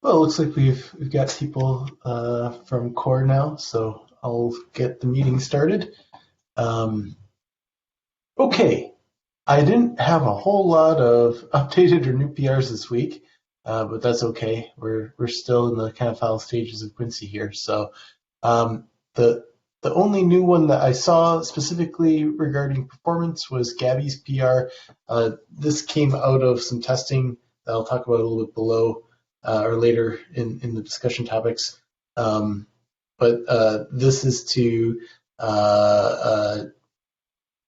Well, it looks like we've got people from core now, so I'll get the meeting started. Um, okay, I didn't have a whole lot of updated or new PRs this week, but that's okay. We're still in the kind of final stages of Quincy here. So um, the the only new one that I saw specifically regarding performance was Gabby's PR. This came out of some testing that I'll talk about a little bit below or later in the discussion topics. Um, but this is to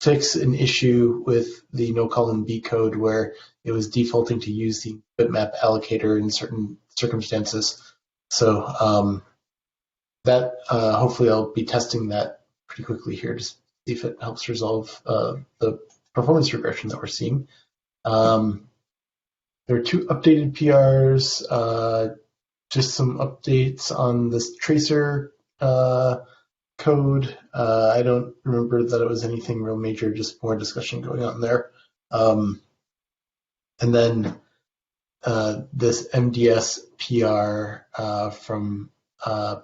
fix an issue with the no column B code where it was defaulting to use the bitmap allocator in certain circumstances. So that hopefully I'll be testing that pretty quickly here to see if it helps resolve the performance regression that we're seeing. There are two updated PRs, just some updates on this tracer code. I don't remember that it was anything real major, just more discussion going on there. And then this MDS PR from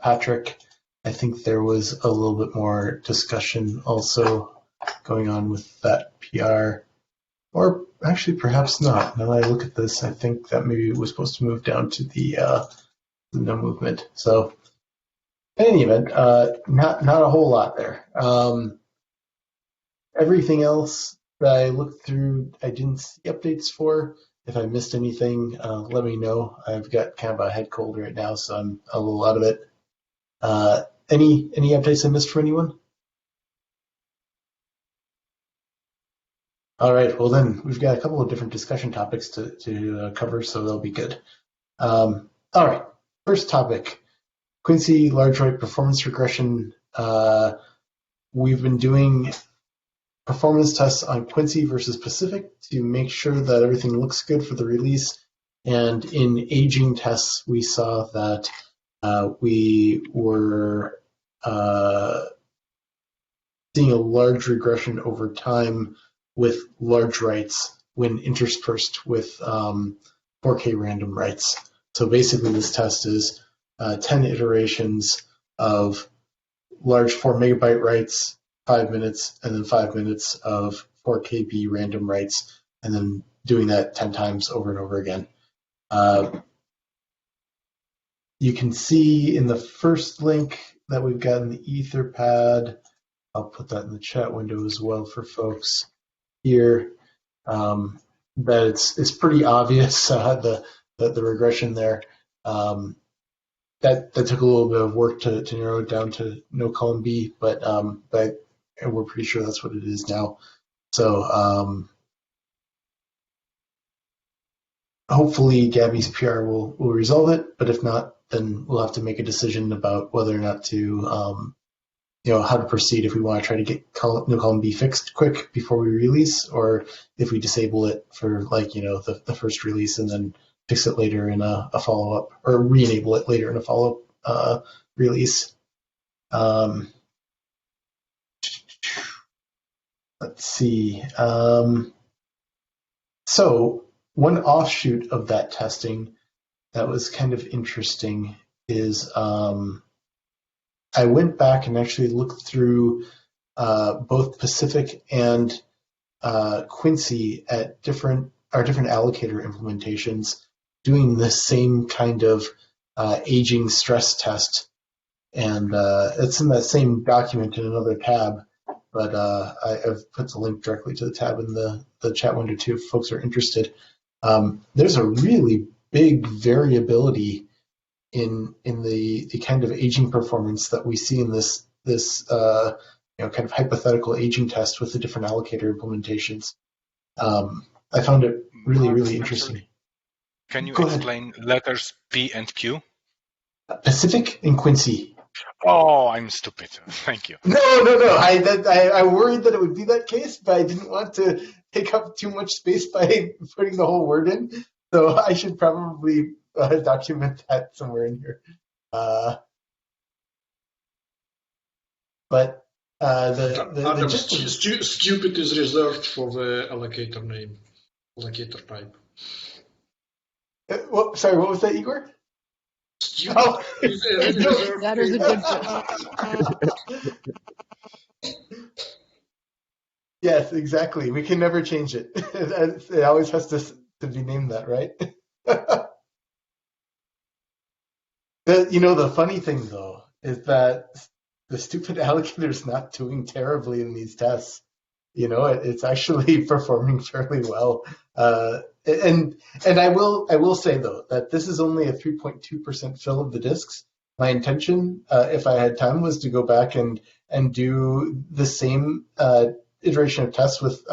Patrick. I think there was a little bit more discussion also going on with that PR. Or actually, perhaps not. Now that I look at this, I think that maybe it was supposed to move down to the no movement. So, in any event, not a whole lot there. Everything else that I looked through, I didn't see updates for. If I missed anything, let me know. I've got kind of a head cold right now, so I'm a little out of it. Any updates I missed for anyone? All right, well then we've got a couple of different discussion topics to cover, so they'll be good. All right, first topic, Quincy large right performance regression. We've been doing performance tests on Quincy versus Pacific to make sure that everything looks good for the release. And in aging tests, we saw that we were seeing a large regression over time with large writes when interspersed with 4K random writes. So basically, this test is 10 iterations of large 4 megabyte writes, 5 minutes, and then 5 minutes of 4KB random writes, and then doing that 10 times over and over again. You can see in the first link that we've got in the Etherpad, I'll put that in the chat window as well for folks here, that it's pretty obvious, the regression there. That took a little bit of work to narrow it down to no column B, but we're pretty sure that's what it is now. So hopefully Gabby's PR will resolve it, but if not, then we'll have to make a decision about whether or not to how to proceed, if we want to try to get no column B fixed quick before we release, or if we disable it for the first release and then fix it later in a follow-up, or re-enable it later in a follow-up release. Let's see. So one offshoot of that testing that was kind of interesting is I went back and actually looked through both Pacific and Quincy at different allocator implementations, doing the same kind of aging stress test, and it's in that same document in another tab. But I've put the link directly to the tab in the chat window too, if folks are interested. There's a really big variability in the kind of aging performance that we see in this kind of hypothetical aging test with the different allocator implementations. I found it really interesting. Can you explain letters P and Q? Pacific and Quincy. Oh, I'm stupid. Thank you. No. I worried that it would be that case, but I didn't want to take up too much space by putting the whole word in. So I should probably document that somewhere in here. But Adam, stupid is reserved for the allocator name, allocator type. Sorry, what was that, Igor? Stupid Oh, is a reserved That is a good joke. Yes, exactly. We can never change it. It always has to be named that, right? The funny thing though is that the stupid alligator's not doing terribly in these tests. It's actually performing fairly well. And I will say though that this is only a 3.2% fill of the disks. My intention, if I had time, was to go back and do the same iteration of tests with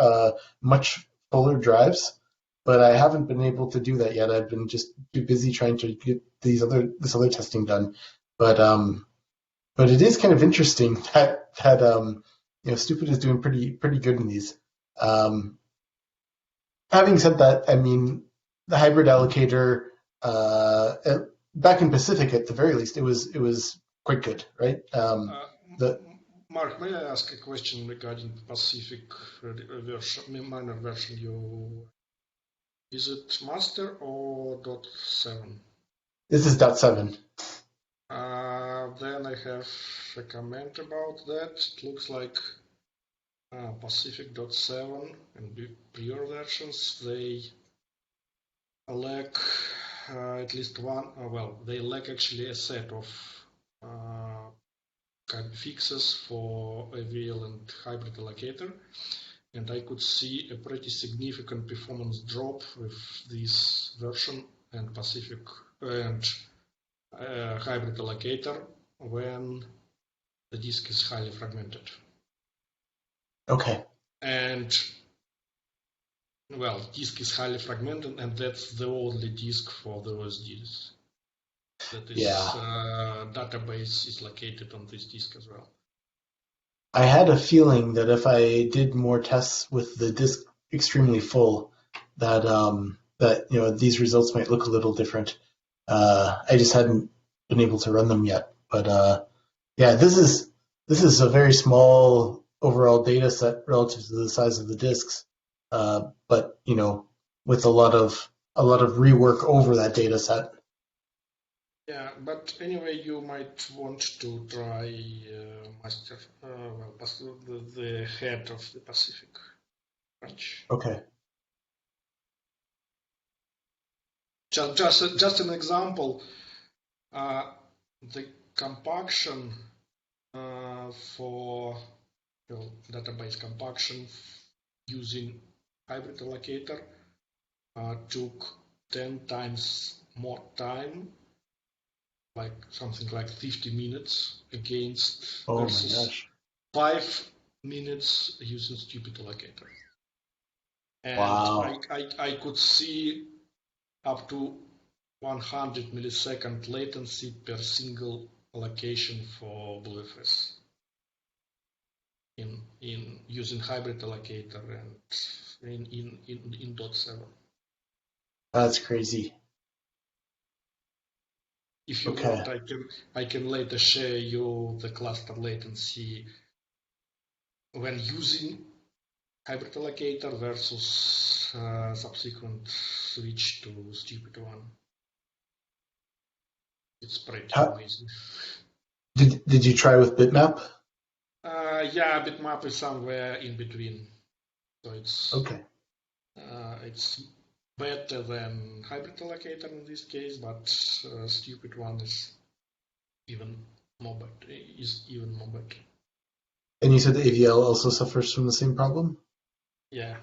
much fuller drives, but I haven't been able to do that yet. I've been just too busy trying to get this other testing done. But it is kind of interesting that Stupid is doing pretty good in these. Um, Having said that, I mean the hybrid allocator back in Pacific at the very least it was quite good, right? The Mark, may I ask a question regarding Pacific version, minor version? Is it master or .7? This is .7. Then I have a comment about that. It looks like Pacific.7 and prior versions, they lack at least one, they lack actually a set of fixes for AVL and hybrid allocator. And I could see a pretty significant performance drop with this version and Pacific and hybrid allocator when the disk is highly fragmented. Okay. And disk is highly fragmented, and that's the only disk for the OSDs. That is, database is located on this disk as well. I had a feeling that if I did more tests with the disk extremely full, that these results might look a little different. I just hadn't been able to run them yet. But this is a very small overall data set relative to the size of the disks. But with a lot of rework over that data set. Yeah, but anyway, you might want to try master, the head of the Pacific branch. Okay. Just an example, the compaction for database compaction using hybrid allocator took 10 times more time, like something like 50 minutes against versus 5 minutes using stupid allocator. And wow. I could see up to 100 millisecond latency per single allocation for BlueFS in using hybrid allocator and in .7. That's crazy. If you want, I can later share you the cluster latency when using hybrid allocator versus subsequent switch to stupid one. It's pretty amazing. Did you try with bitmap? Yeah, bitmap is somewhere in between, so it's okay. It's better than hybrid allocator in this case, but stupid one is even more better. And you said the AVL also suffers from the same problem? Yeah.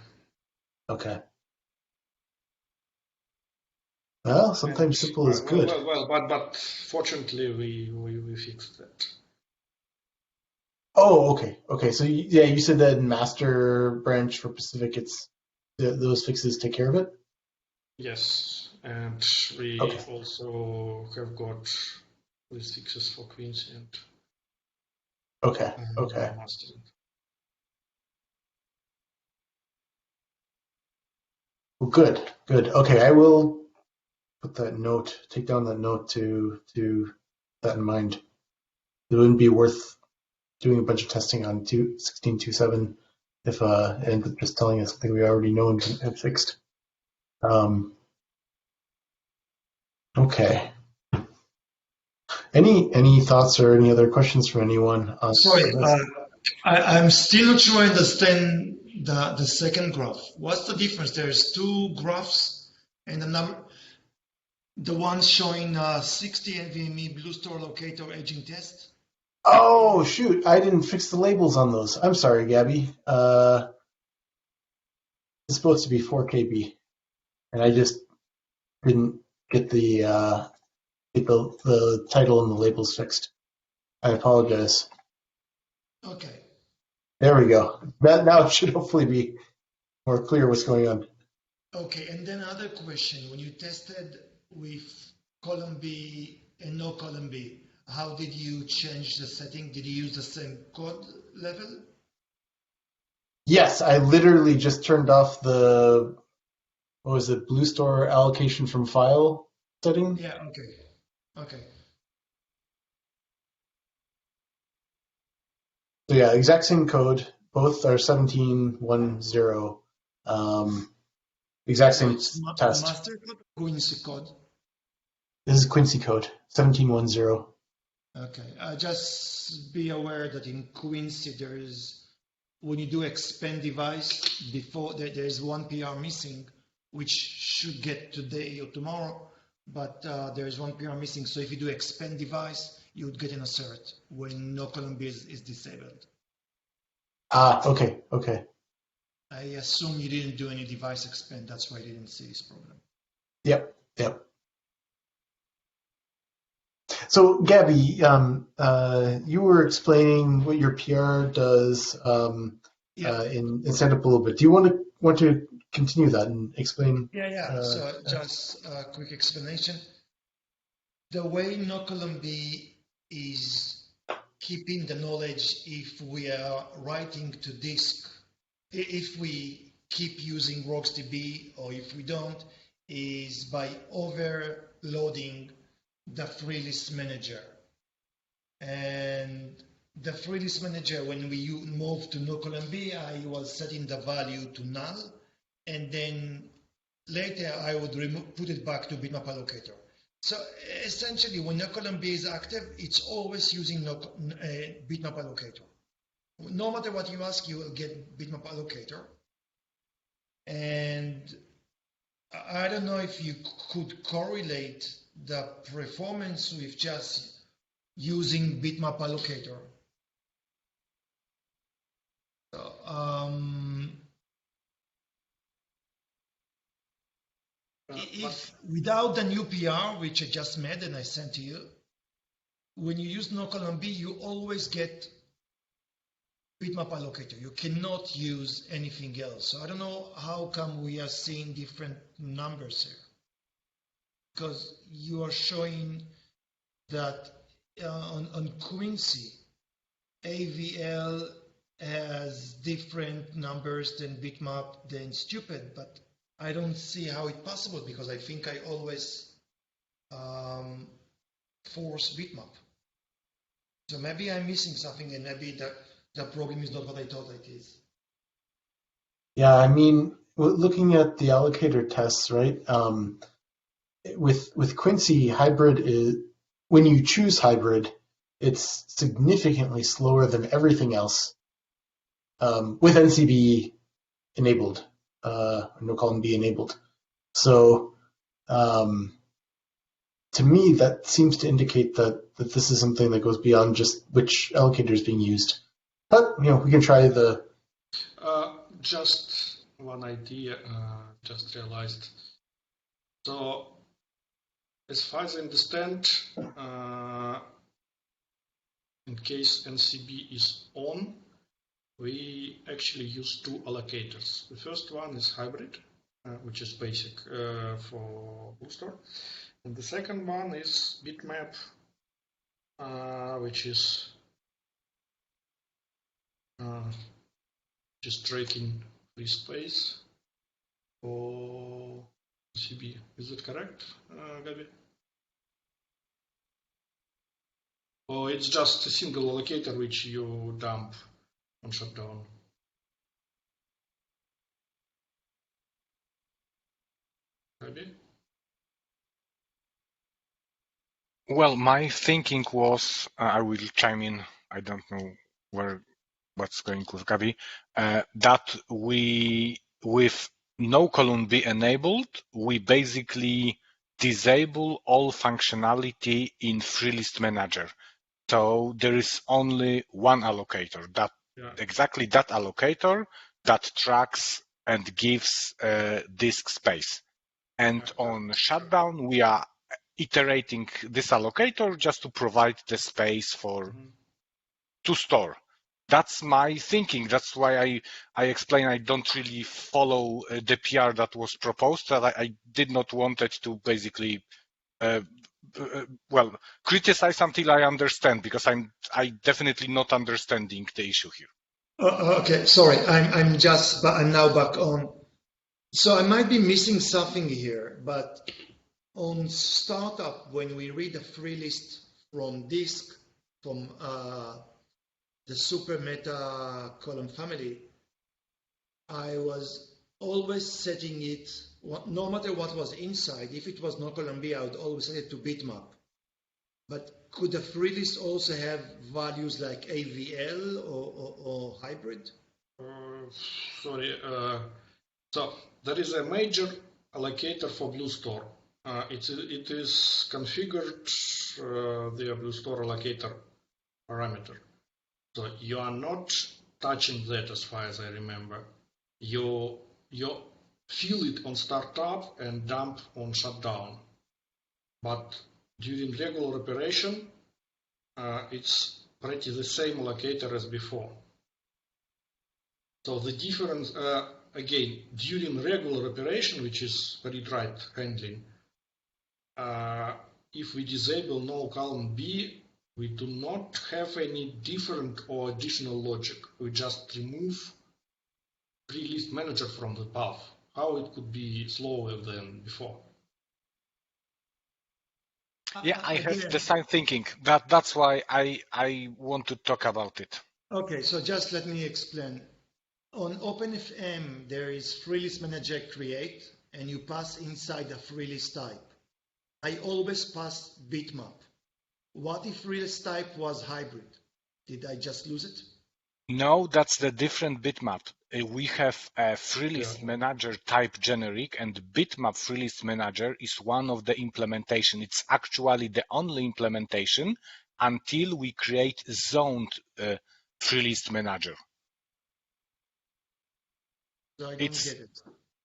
Okay. Well, sometimes simple is good. But fortunately we fixed that. Oh, okay. So you said that in master branch for Pacific, those fixes take care of it. Yes, and we also have got these fixes for Quincy and. Okay. Mastering. Well, good. Okay, I will take down that note to that in mind. It wouldn't be worth doing a bunch of testing on 16.2.7 if and just telling us something we already know and have fixed. Okay. Any thoughts or any other questions from anyone on Sorry, this? I'm still not sure I understand the second graph. What's the difference? There's two graphs, and the one showing 60 NVMe Blue Store Locator edging test. Oh shoot! I didn't fix the labels on those. I'm sorry, Gabby. It's supposed to be 4KB, and I just didn't get the title and the labels fixed. I apologize. Okay. There we go. That now it should hopefully be more clear what's going on. Okay, and then another question. When you tested with column B and no column B, how did you change the setting? Did you use the same code level? Yes, I literally just turned off the Blue Store allocation from file setting. Yeah, okay. Okay. So yeah, exact same code. Both are 1710. Exact So same it's test. master code or Quincy code? This is Quincy code, 1710. Okay. Just be aware that in Quincy there is, when you do expand device, before there is one PR missing, which should get today or tomorrow, but there is one PR missing. So if you do expand device, you would get an assert when no column B is disabled. Okay. I assume you didn't do any device expand. That's why you didn't see this problem. Yep. So, Gabby, you were explaining what your PR does in stand up a little bit. Do you want to continue that and explain? Yeah. So just a quick explanation. The way no column B is keeping the knowledge if we are writing to disk, if we keep using RocksDB or if we don't, is by overloading the free list manager. And the free list manager, when we moved to no column B, I was setting the value to null, and then later I would put it back to bitmap allocator. So essentially, when no column B is active, it's always using bitmap allocator. No matter what you ask, you will get bitmap allocator. And I don't know if you could correlate the performance with just using bitmap allocator. If without the new PR, which I just made and I sent to you, when you use no column B, you always get bitmap allocator. You cannot use anything else. So I don't know how come we are seeing different numbers here. Because you are showing that on Quincy, AVL has different numbers than bitmap than stupid, but I don't see how it's possible because I think I always force bitmap. So maybe I'm missing something, and maybe the problem is not what I thought it is. Yeah, I mean, looking at the allocator tests, right? With Quincy, hybrid is when you choose hybrid, it's significantly slower than everything else with NCB enabled, no column B enabled. So to me, that seems to indicate that this is something that goes beyond just which allocator is being used. But we can try the. Just one idea. Just realized. So, as far as I understand, in case NCB is on, we actually use two allocators. The first one is hybrid, which is basic for Booster. And the second one is bitmap, which is just tracking free space for CB. Is it correct, Gabi? Or it's just a single allocator which you dump on shutdown? Gabi? Well, my thinking was, I will chime in. I don't know what's going with Gabi. That we, with no column B enabled, we basically disable all functionality in FreeList Manager. So there is only one allocator, exactly that allocator that tracks and gives disk space. And on shutdown, we are iterating this allocator just to provide the space to store. That's my thinking. That's why I explain I don't really follow the PR that was proposed. That I did not want it to basically criticize until I understand, because I definitely not understanding the issue here. Okay, sorry, I'm now back on. So I might be missing something here, but on startup, when we read a free list from disk, from the super meta column family, I was always setting it, no matter what was inside, if it was no column B, I would always set it to bitmap. But could a free list also have values like AVL or hybrid? Sorry. So there is a major allocator for BlueStore. It is configured the BlueStore allocator parameter. So you are not touching that, as far as I remember. You fill it on startup and dump on shutdown. But during regular operation, it's pretty the same allocator as before. So the difference, again, during regular operation, which is read-write handling, if we disable null column B, we do not have any different or additional logic. We just remove pre-list manager from the path. How it could be slower than before? Yeah, I have the same thinking. That's why I want to talk about it. Okay, so just let me explain. On OpenFM, there is free list manager create, and you pass inside a free list type. I always pass bitmap. What if free list type was hybrid? Did I just lose it? No, that's the different bitmap. We have a FreeList Manager type generic, and bitmap FreeList Manager is one of the implementation. It's actually the only implementation until we create zoned FreeList Manager. So I don't get it.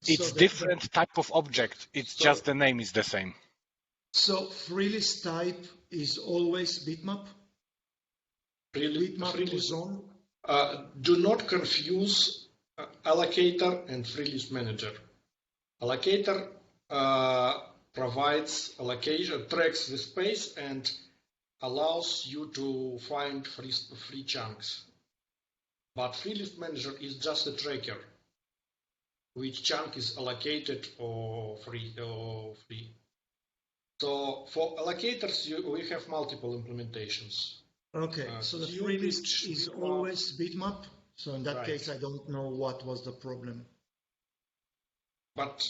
It's different type of object. It's just the name is the same. So FreeList type is always bitmap? Bitmap to zone? Do not confuse allocator and FreeList Manager. Allocator provides allocation, tracks the space, and allows you to find free chunks. But FreeList Manager is just a tracker, which chunk is allocated or free. So for allocators, we have multiple implementations. Okay, so the free list is always bitmap. So in that case, I don't know what was the problem. But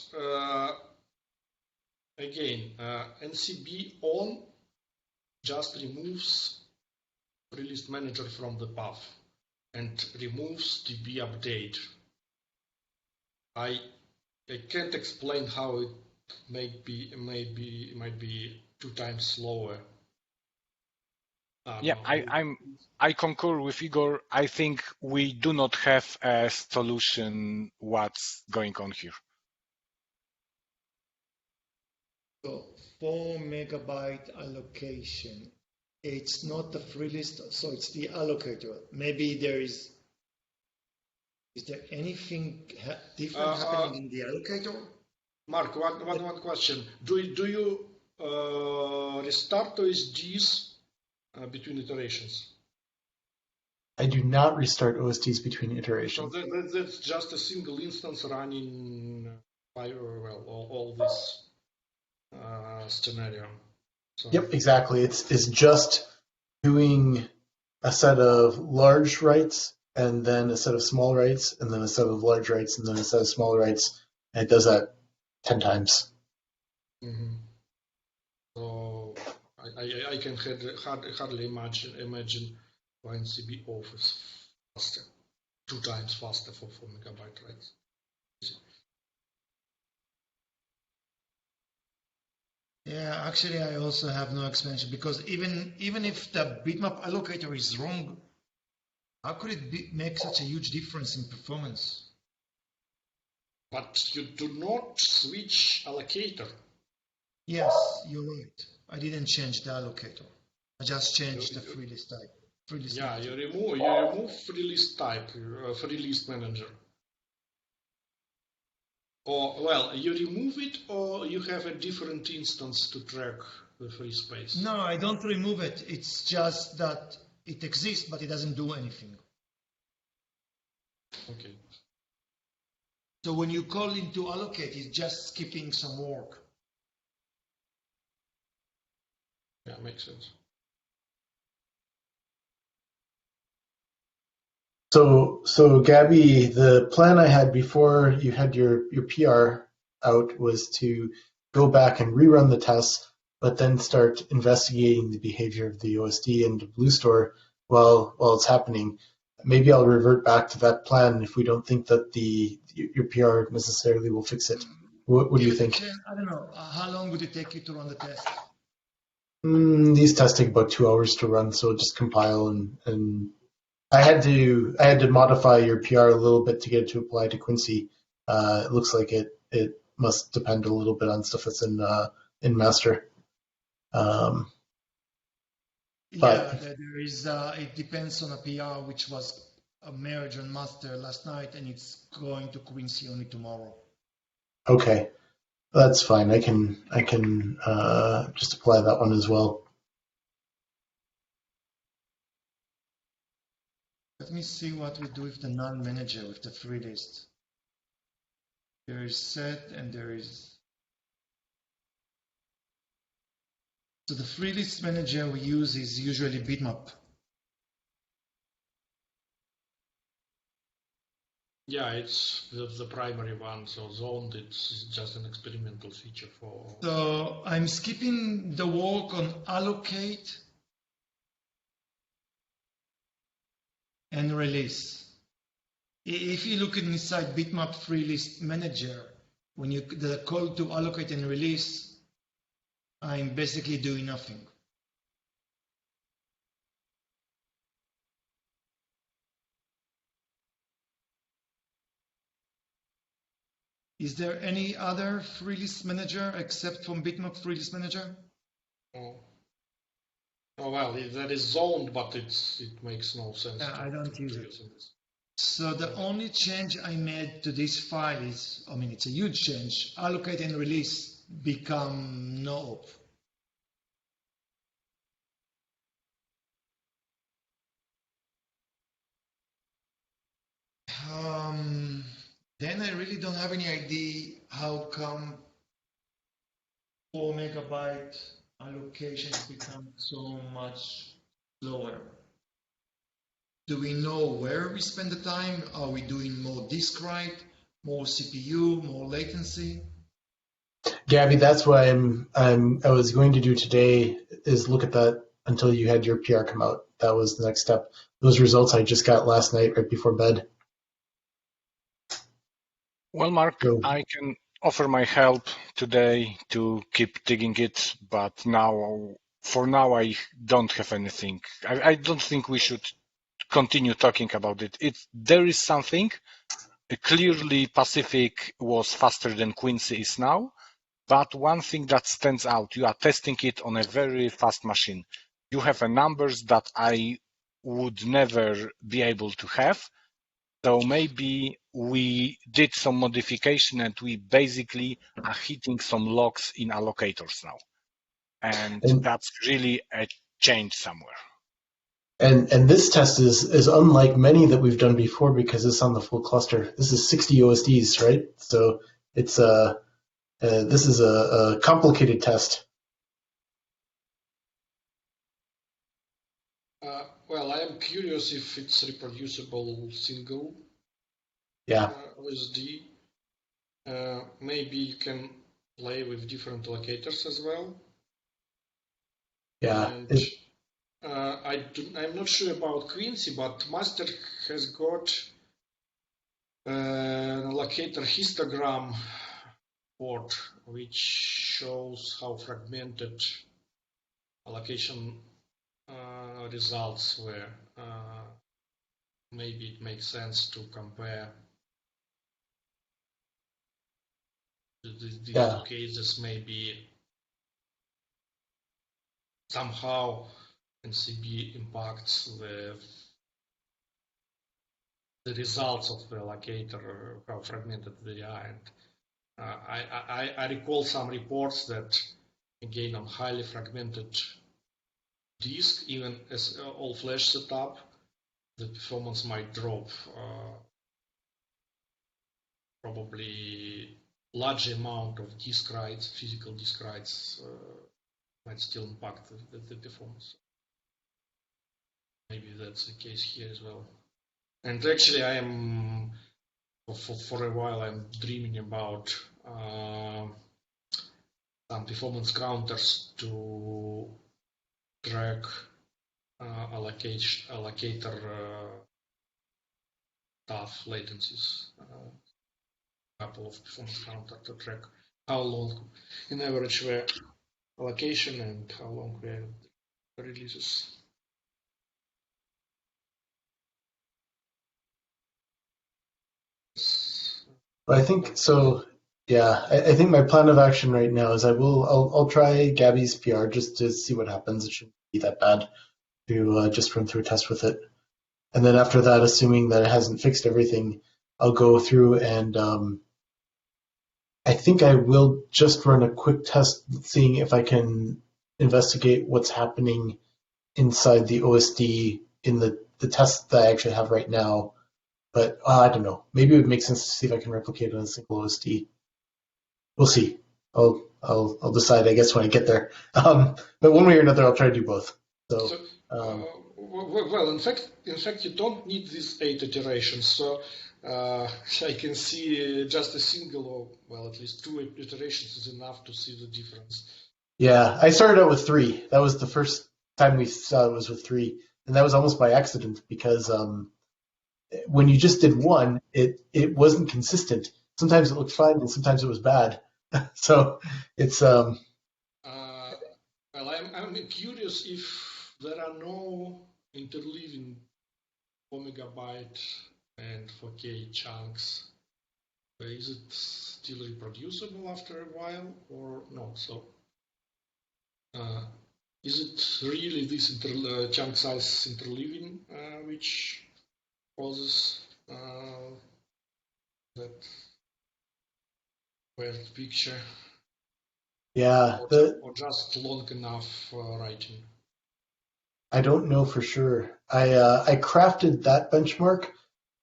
again, NCB on just removes FreeList Manager from the path and removes DB update. I can't explain how it might be 2 times slower. Yeah, I concur with Igor. I think we do not have a solution what's going on here. So 4 megabyte allocation. It's not the free list, so it's the allocator. Maybe is there anything different happening in the allocator? Mark, one question. Do you restart OSDs between iterations? I do not restart OSDs between iterations. So that's just a single instance running all this scenario. So. Yep, exactly. It's just doing a set of large writes and then a set of small writes and then a set of large writes and then a set of small writes, and it does that 10 times. Mm-hmm. So I I can hardly imagine Quincy be off is faster, 2 times faster for 4 megabyte writes. Yeah, actually, I also have no explanation because even if the bitmap allocator is wrong, how could it make such a huge difference in performance? But you do not switch allocator. Yes, you're right. I didn't change the allocator. I just changed the free list type. Yeah, you remove free list type, free list manager. Or, well, you remove it or you have a different instance to track the free space? No, I don't remove it. It's just that it exists, but it doesn't do anything. Okay. So when you call into allocate, it's just skipping some work. Yeah, makes sense. So Gabby, the plan I had before you had your PR out was to go back and rerun the tests, but then start investigating the behavior of the OSD and the Blue Store while it's happening. Maybe I'll revert back to that plan if we don't think that your PR necessarily will fix it. What do you think? I don't know. How long would it take you to run the test? These tests take about 2 hours to run, so just compile and I had to modify your PR a little bit to get it to apply to Quincy. It looks like it must depend a little bit on stuff that's in master. But yeah, there is. It depends on a PR which was a merge on master last night, and it's going to Quincy only tomorrow. okay, that's fine. I can just apply that one as well. Let me see what we do with the null manager with the free list. There is set and there is. So the free list manager we use is usually bitmap. Yeah, it's the primary one, so zoned, it's just an experimental feature for... So I'm skipping the work on allocate and release. If you look inside bitmap free list manager, when the call to allocate and release, I'm basically doing nothing. Is there any other free list manager except from bitmap free list manager? Oh well, that is zoned, but it makes no sense. I don't use it. So the only change I made to this file is, I mean, it's a huge change. Allocate and release become no op. Then I really don't have any idea how come 4 megabyte allocations become so much slower. Do we know where we spend the time? Are we doing more disk write, more CPU, more latency? Gabby, that's what I was going to do today is look at that until you had your PR come out. That was the next step. Those results I just got last night right before bed. Well, Mark, So, I can offer my help today to keep digging it, but for now, I don't have anything. I don't think we should continue talking about it. There is something. Clearly, Pacific was faster than Quincy is now, but one thing that stands out, you are testing it on a very fast machine. You have numbers that I would never be able to have. So maybe we did some modification and we basically are hitting some locks in allocators now. And that's really a change somewhere. And this test is unlike many that we've done before because it's on the full cluster. This is 60 OSDs, right? So it's this is a complicated test. Well, I am curious if it's reproducible single OSD. Maybe you can play with different allocators as well. Yeah. And I'm not sure about Quincy, but Master has got an allocator histogram port which shows how fragmented allocation results were. Maybe it makes sense to compare these two cases. Maybe somehow NCB impacts the results of the allocator, how fragmented they are. And I recall some reports that, again, on highly fragmented disk, even as all-flash setup, the performance might drop. Probably large amount of disk writes, physical disk writes, might still impact the performance. Maybe that's the case here as well. And actually, I am for a while I'm dreaming about some performance counters to track allocator tough latencies. Couple of performance counter to track how long, in average, were allocation and how long were the releases. I think so. Yeah, I think my plan of action right now is I'll try Gabby's PR just to see what happens. It shouldn't be that bad to just run through a test with it, and then after that, assuming that it hasn't fixed everything, I'll go through and I think I will just run a quick test, seeing if I can investigate what's happening inside the OSD in the test that I actually have right now. But I don't know. Maybe it would make sense to see if I can replicate it on a single OSD. We'll see. I'll decide, I guess, when I get there. But one way or another, I'll try to do both. Well, in fact, you don't need these 8 iterations. So I can see just a single, or well, at least 2 iterations is enough to see the difference. Yeah, I started out with 3. That was the first time we saw it was with 3, and that was almost by accident because when you just did 1, it wasn't consistent. Sometimes it looked fine, and sometimes it was bad. So it's well, I'm curious if there are no interleaving 4 megabyte and 4K chunks. Is it still reproducible after a while or not? So is it really this chunk size interleaving which causes that weird picture? Yeah, or just long enough writing? I don't know for sure. I crafted that benchmark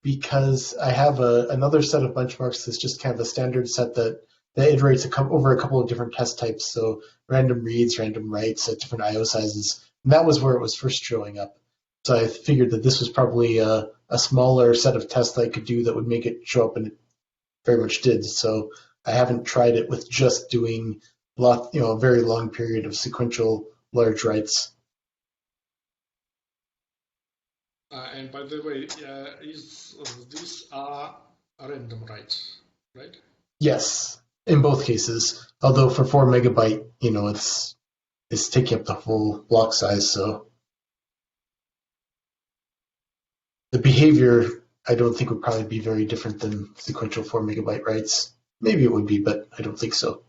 because I have another set of benchmarks that's just kind of a standard set that iterates over a couple of different test types. So random reads, random writes at different I/O sizes, and that was where it was first showing up. So I figured that this was probably a smaller set of tests I could do that would make it show up, and it very much did. So I haven't tried it with just doing a very long period of sequential large writes. And by the way, these are random writes, right? Yes, in both cases. Although for 4 megabyte, it's taking up the whole block size, so the behavior I don't think would probably be very different than sequential 4 megabyte writes. Maybe it would be, but I don't think so.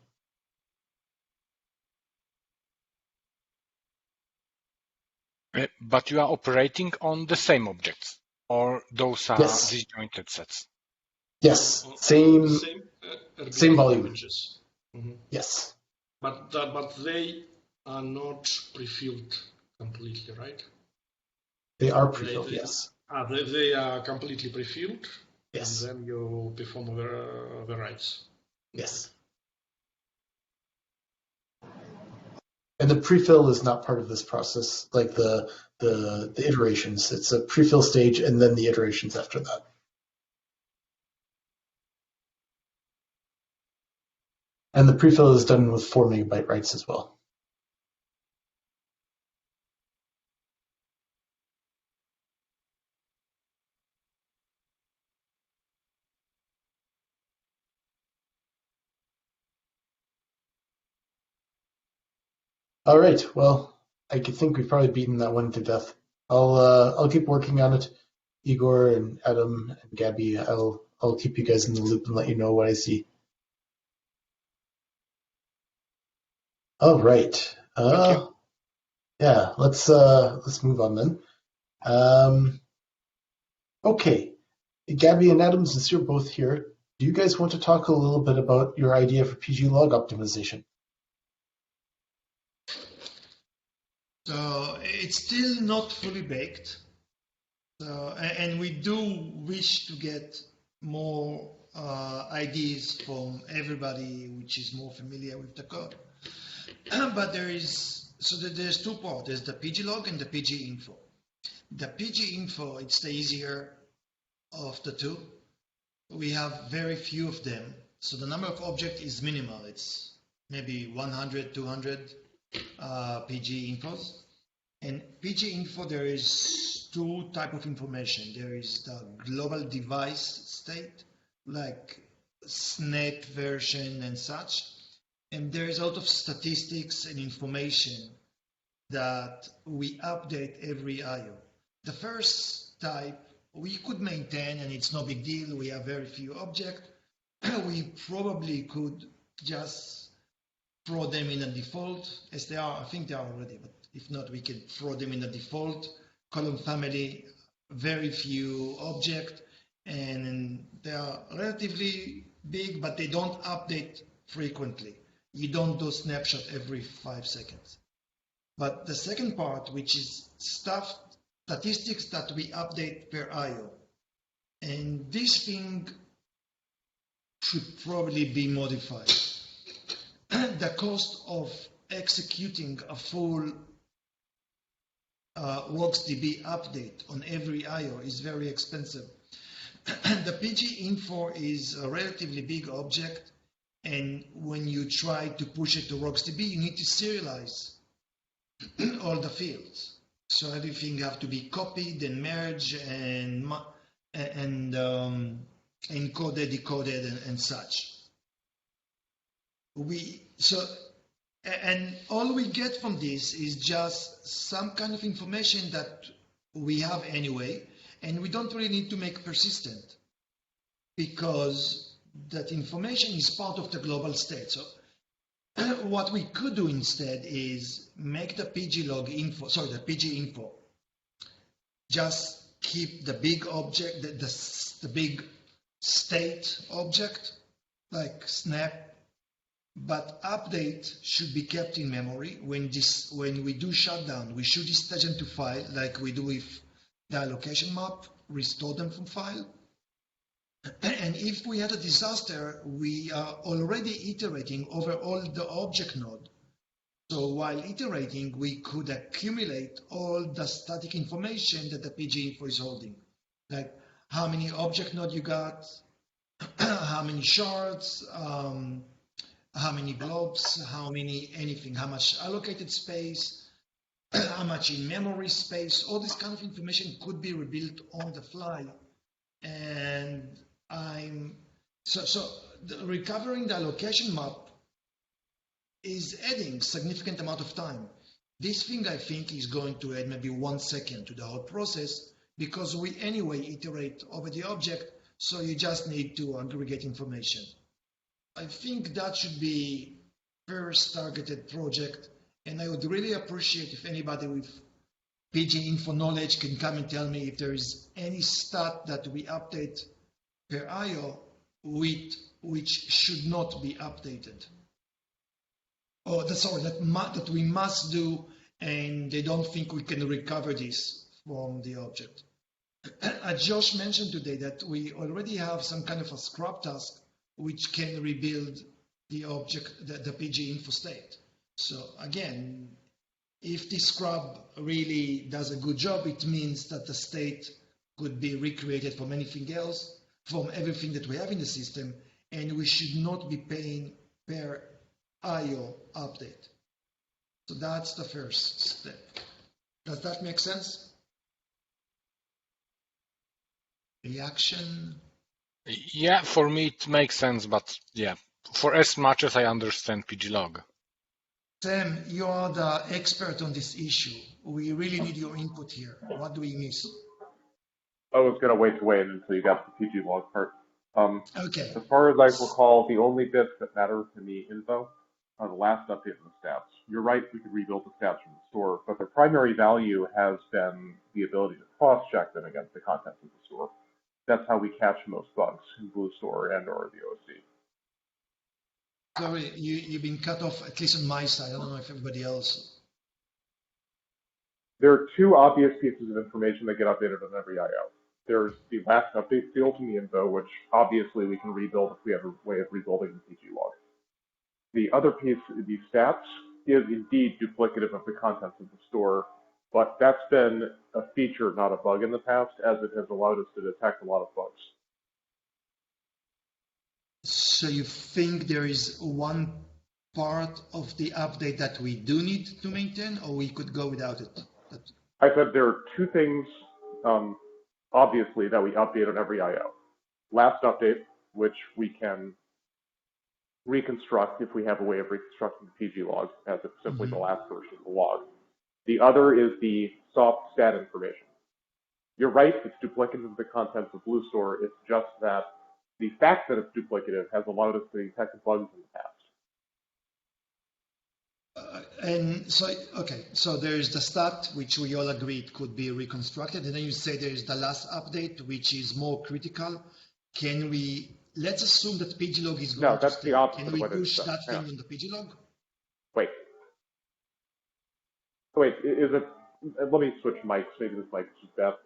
But you are operating on the same objects, or those are disjointed sets? Yes, same volume. Images. Mm-hmm. Yes. But they are not pre-filled completely, right? They are pre-filled, yes. They are completely pre-filled, yes. And then you perform the writes. Yes. And the prefill is not part of this process, like the iterations. It's a prefill stage and then the iterations after that. And the prefill is done with 4 megabyte writes as well. All right. Well, I could think we've probably beaten that one to death. I'll keep working on it. Igor and Adam and Gabby, I'll keep you guys in the loop and let you know what I see. All right. Thank you. Yeah, let's move on then. Okay. Gabby and Adam, since you're both here, do you guys want to talk a little bit about your idea for PG log optimization? So it's still not fully baked. So, and we do wish to get more ideas from everybody which is more familiar with the code. But there's two parts. There's the PG log and the PG info. The PG info, it's the easier of the two. We have very few of them. So the number of objects is minimal. It's maybe 100, 200 PG infos. And PG info, there is two type of information. There is the global device state, like SNAP version and such. And there is a lot of statistics and information that we update every I/O. The first type we could maintain, and it's no big deal. We have very few objects. We probably could just throw them in a default as they are. I think they are already, but if not, we can throw them in a default column family, very few objects, and they are relatively big, but they don't update frequently. You don't do snapshot every 5 seconds. But the second part, which is statistics that we update per I/O, and this thing should probably be modified. The cost of executing a full RocksDB update on every I/O is very expensive. The PG info is a relatively big object, and when you try to push it to RocksDB, you need to serialize all the fields. So everything have to be copied and merged and encoded, decoded, and such. And all we get from this is just some kind of information that we have anyway, and we don't really need to make persistent because that information is part of the global state. So what we could do instead is make the PG info, just keep the big object, the big state object, like snap, but update should be kept in memory. When we do shutdown, we should stage them to file, like we do with the allocation map, restore them from file. And if we had a disaster, we are already iterating over all the object node. So while iterating, we could accumulate all the static information that the PG info is holding, like how many object node you got, how many shards, how many blobs, how much allocated space, how much in memory space. All this kind of information could be rebuilt on the fly. And recovering the allocation map is adding significant amount of time. This thing, I think, is going to add maybe 1 second to the whole process because we anyway iterate over the object, so you just need to aggregate information. I think that should be first targeted project, and I would really appreciate if anybody with PG info knowledge can come and tell me if there is any stat that we update per I/O which should not be updated. That we must do, and they don't think we can recover this from the object. Josh mentioned today that we already have some kind of a scrub task which can rebuild the object, the PG info state. So again, if this scrub really does a good job, it means that the state could be recreated from anything else, from everything that we have in the system, and we should not be paying per I/O update. So that's the first step. Does that make sense? Reaction? Yeah, for me it makes sense, but yeah, for as much as I understand PG log. Sam, you are the expert on this issue. We really need your input here. What do we miss? I was going to wait until you got to the PG log part. Okay. As far as I recall, the only bits that matter in the info are the last update of the stats. You're right, we could rebuild the stats from the store, but their primary value has been the ability to cross-check them against the contents of the store. That's how we catch most bugs in Blue Store and or the OSD. Sorry, you've been cut off, at least on my side. I don't know if everybody else. There are two obvious pieces of information that get updated on every IO. There's the last update field in the info, which obviously we can rebuild if we have a way of rebuilding the PG log. The other piece, the stats, is indeed duplicative of the contents of the store, but that's been a feature, not a bug in the past, as it has allowed us to detect a lot of bugs. So you think there is one part of the update that we do need to maintain, or we could go without it? I said there are two things, obviously, that we update on every IO. Last update, which we can reconstruct if we have a way of reconstructing the PG log, as it's simply the last version of the log. The other is the soft stat information. You're right, it's duplicative of the contents of Blue Store. It's just that the fact that it's duplicative has allowed us to detect bugs in the past. And so, okay, so there is the stat, which we all agreed could be reconstructed, and then you say there is the last update, which is more critical. Can we, let's assume that PGLog is going to stay. The opposite. Can we push that thing on the PGLog? Wait, is it, let me switch mics, maybe this mic is best.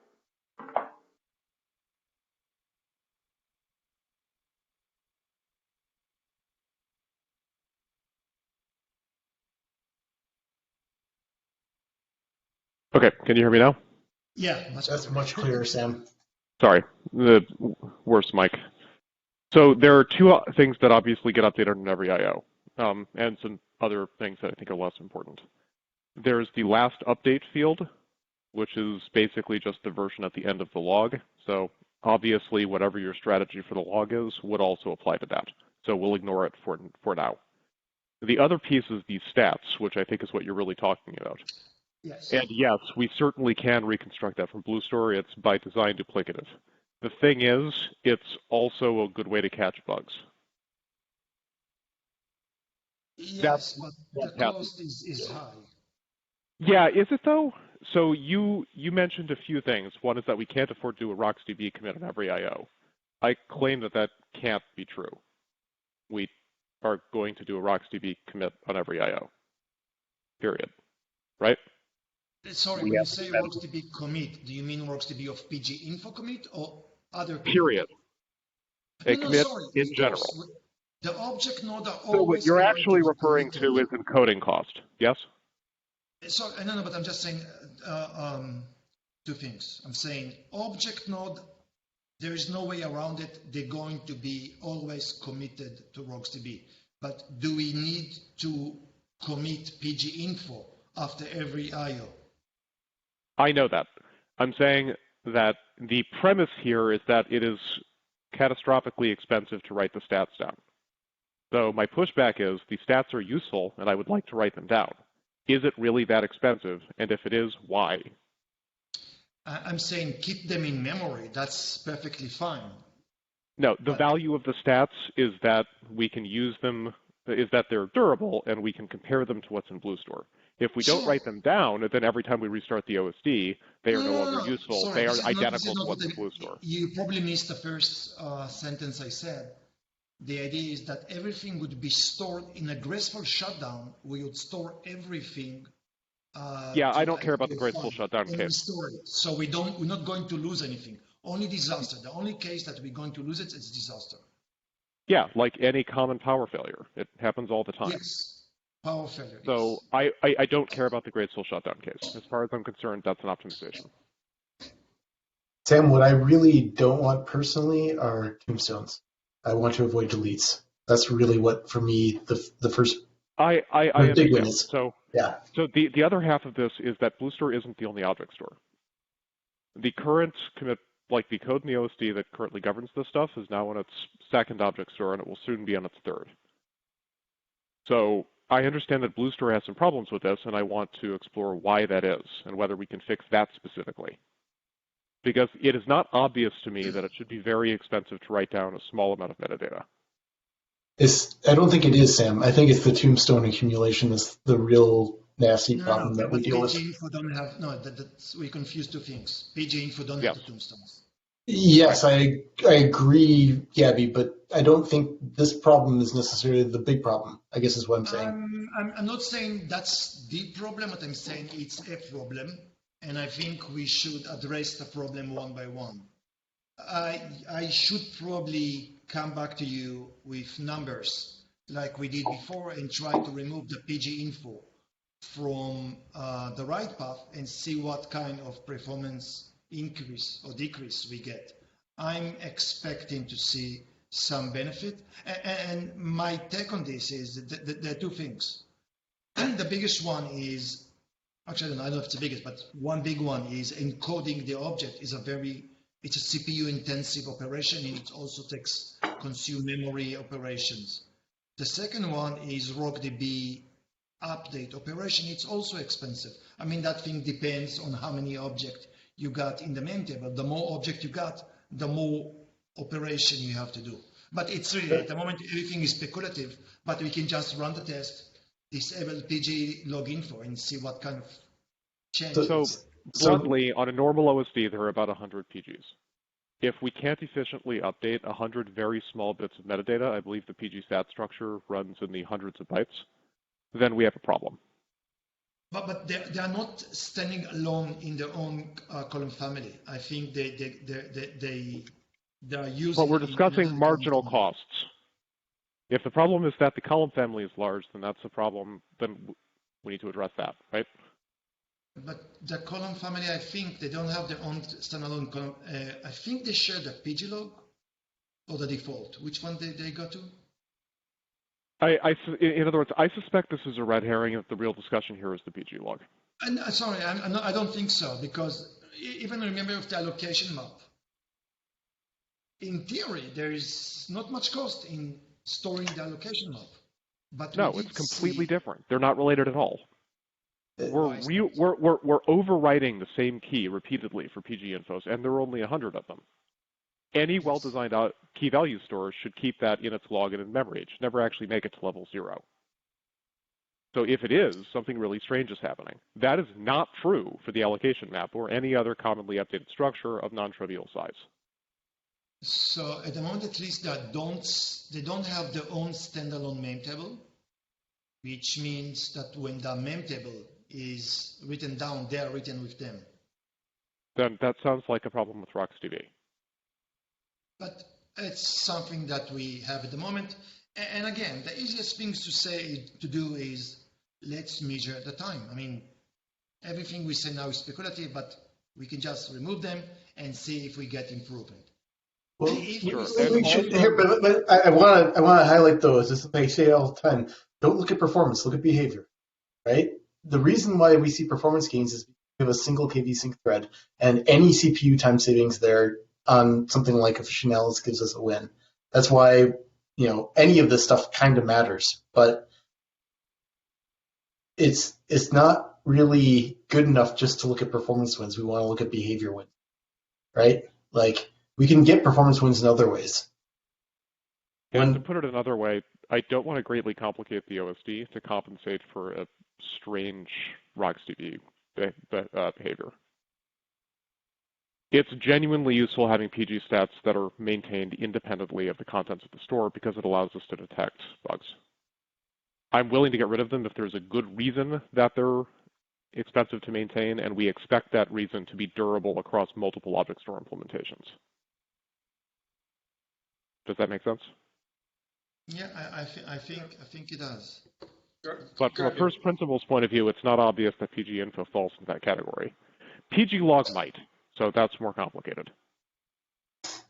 Okay, can you hear me now? Yeah, that's much clearer, Sam. Sorry, the worst mic. So there are two things that obviously get updated on every IO, and some other things that I think are less important. There's the last update field, which is basically just the version at the end of the log. So obviously, whatever your strategy for the log is would also apply to that. So we'll ignore it for now. The other piece is the stats, which I think is what you're really talking about. Yes. And yes, we certainly can reconstruct that from Blue Store. It's by design duplicative. The thing is, it's also a good way to catch bugs. Yes, but the cost is high. Yeah, is it though? So you mentioned a few things. One is that we can't afford to do a RocksDB commit on every IO. I claim that that can't be true. We are going to do a RocksDB commit on every IO. Period. Right? Sorry, when you say RocksDB commit, do you mean RocksDB of PG info commit or other commit? Period. A commit sorry, in general. The object node are So always what you're going actually to be referring committed. to is encoding cost, yes? Sorry, no, but I'm just saying two things. I'm saying object node, there is no way around it. They're going to be always committed to RocksDB. But do we need to commit PG info after every IO? I know that. I'm saying that the premise here is that it is catastrophically expensive to write the stats down. So my pushback is the stats are useful and I would like to write them down. Is it really that expensive? And if it is, why? I'm saying keep them in memory. That's perfectly fine. No, the value of the stats is that we can use them, is that they're durable and we can compare them to what's in Blue Store. If we don't write them down, then every time we restart the OSD, they are no longer useful. Sorry, they are identical to what's in Blue Store. You probably missed the first sentence I said. The idea is that everything would be stored in a graceful shutdown. We would store everything. Yeah, I don't care about the graceful shutdown case. So we're not going to lose anything. Only disaster. The only case that we're going to lose it is disaster. Yeah, like any common power failure. It happens all the time. Yes, power failure. So yes. I don't care about the graceful shutdown case. As far as I'm concerned, that's an optimization. Sam, what I really don't want personally are tombstones. I want to avoid deletes. That's really what, for me, the first I big one understand. is. So the other half of this is that Blue Store isn't the only object store. The current commit, like the code in the OSD that currently governs this stuff, is now on its second object store, and it will soon be on its third. So I understand that Blue Store has some problems with this, and I want to explore why that is and whether we can fix that specifically. Because it is not obvious to me that it should be very expensive to write down a small amount of metadata. I don't think it is, Sam. I think it's the tombstone accumulation that's the real nasty problem that we but deal with. PG info don't have, no, that's, we confuse two things. PG info don't Yes. have the tombstones. Yes, I agree, Gabby, but I don't think this problem is necessarily the big problem, I guess is what I'm saying. I'm not saying that's the problem, but I'm saying it's a problem, and I think we should address the problem one by one. I should probably come back to you with numbers like we did before and try to remove the PG info from the right path and see what kind of performance increase or decrease we get. I'm expecting to see some benefit. And my take on this is that there are two things. The biggest one is, actually, I don't know if it's the biggest, but one big one is encoding the object is it's a CPU intensive operation, and it also consume memory operations. The second one is RockDB update operation. It's also expensive. I mean, that thing depends on how many objects you got in the main table. The more object you got, the more operation you have to do. But it's really, at the moment, everything is speculative, but we can just run the test, disable PG log info, and see what kind of change. So bluntly, on a normal OSD, there are about 100 PGs. If we can't efficiently update 100 very small bits of metadata, I believe the PG stat structure runs in the hundreds of bytes, then we have a problem. But they are not standing alone in their own column family. I think they are using. But we're discussing marginal costs. If the problem is that the column family is large, then that's a problem. Then we need to address that, right? But the column family, I think they don't have their own standalone column. I think they share the PG log or the default. Which one they go to? In other words, I suspect this is a red herring, and the real discussion here is the PG log. And sorry, I don't think so, because even remember with the allocation map, in theory, there is not much cost in storing the allocation map. But no, it's completely different. They're not related at all. We're overwriting the same key repeatedly for PG infos, and there are only 100 of them. Any well-designed key value store should keep that in its log and in memory. It should never actually make it to level 0. So if it is, something really strange is happening. That is not true for the allocation map or any other commonly updated structure of non-trivial size. So at the moment, at least, they don't have their own standalone meme table, which means that when the meme table is written down, they are written with them. Then that sounds like a problem with RocksDB. But it's something that we have at the moment. And again, the easiest things to do is let's measure the time. I mean, everything we say now is speculative, but we can just remove them and see if we get improvement. Well, sure. But I want to highlight those. This is what I say all the time. Don't look at performance. Look at behavior. Right? The reason why we see performance gains is because we have a single KV sync thread, and any CPU time savings there on something like a Chanel's gives us a win. That's why, any of this stuff kind of matters, but it's not really good enough just to look at performance wins. We want to look at behavior wins, right? Like, we can get performance wins in other ways. And to put it another way, I don't want to greatly complicate the OSD to compensate for a strange RocksDB behavior. It's genuinely useful having PG stats that are maintained independently of the contents of the store because it allows us to detect bugs. I'm willing to get rid of them if there's a good reason that they're expensive to maintain, and we expect that reason to be durable across multiple object store implementations. Does that make sense? Yeah, I think it does. But from a first principles point of view, it's not obvious that PG info falls into that category. PG log might, so that's more complicated.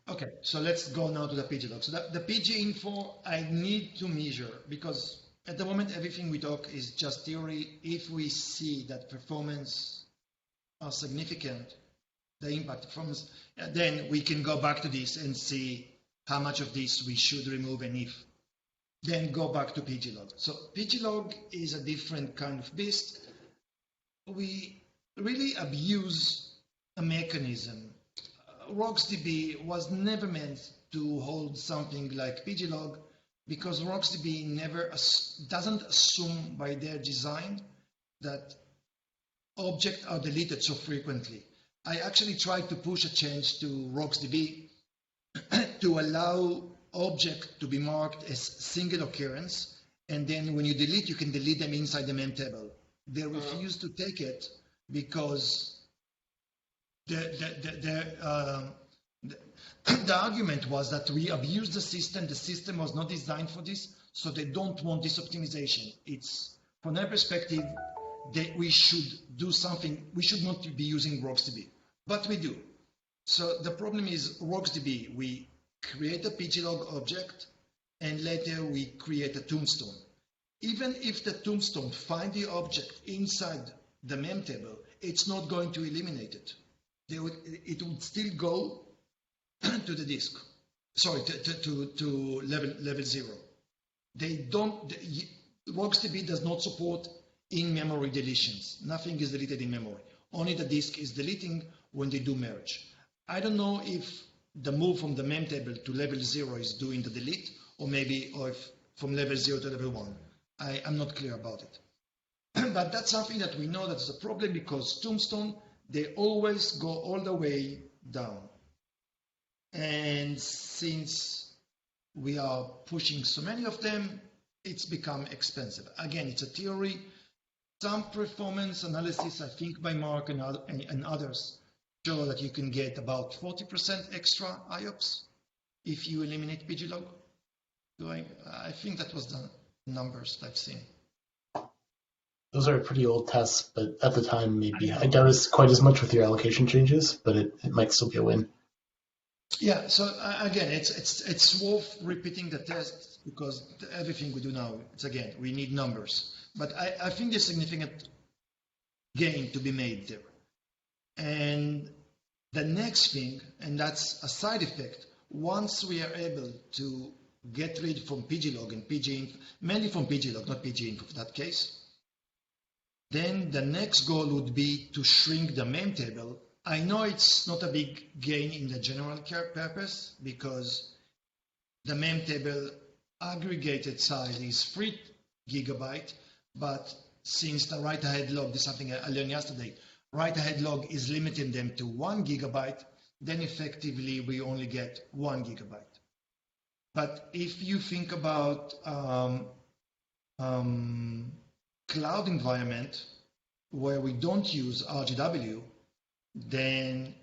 Okay, so let's go now to the PG log. So the PG info I need to measure, because at the moment everything we talk is just theory. If we see that performance are significant, the impact performance, then we can go back to this and see how much of this we should remove and if. then go back to pglog. So pglog is a different kind of beast. We really abuse a mechanism. RocksDB was never meant to hold something like pglog because RocksDB never doesn't assume by their design that objects are deleted so frequently. I actually tried to push a change to RocksDB to allow object to be marked as single occurrence, and then when you delete, you can delete them inside the mem table. They refused to take it because the argument was that we abused the system was not designed for this, so they don't want this optimization. It's, from their perspective, that we should do something, we should not be using RocksDB, but we do. So the problem is RocksDB, we create a pglog object and later we create a tombstone. Even if the tombstone finds the object inside the mem table, it's not going to eliminate it. It would still go to the disk. Sorry, to level 0. RocksDB does not support in-memory deletions. Nothing is deleted in memory. Only the disk is deleting when they do merge. I don't know if the move from the mem table to level 0 is doing the delete, or if from level 0 to level 1. I'm not clear about it. But that's something that we know that's a problem because Tombstone, they always go all the way down. And since we are pushing so many of them, it's become expensive. Again, it's a theory. Some performance analysis, I think by Mark and others, show that you can get about 40% extra IOPS if you eliminate pglog. I think that was the numbers I've seen. Those are pretty old tests, but at the time, maybe. I doubt it's quite as much with your allocation changes, but it might still be a win. Yeah, so again, it's worth repeating the tests because everything we do now, we need numbers. But I think there's significant gain to be made there. And the next thing, and that's a side effect, once we are able to get rid from pglog and pginf, mainly from pglog, not pginf for that case, then the next goal would be to shrink the mem table. I know it's not a big gain in the general purpose because the mem table aggregated size is 3 GB, but since the write-ahead log, this is something I learned yesterday, write-ahead log is limiting them to 1 GB, then effectively we only get 1 GB. But if you think about cloud environment where we don't use RGW, then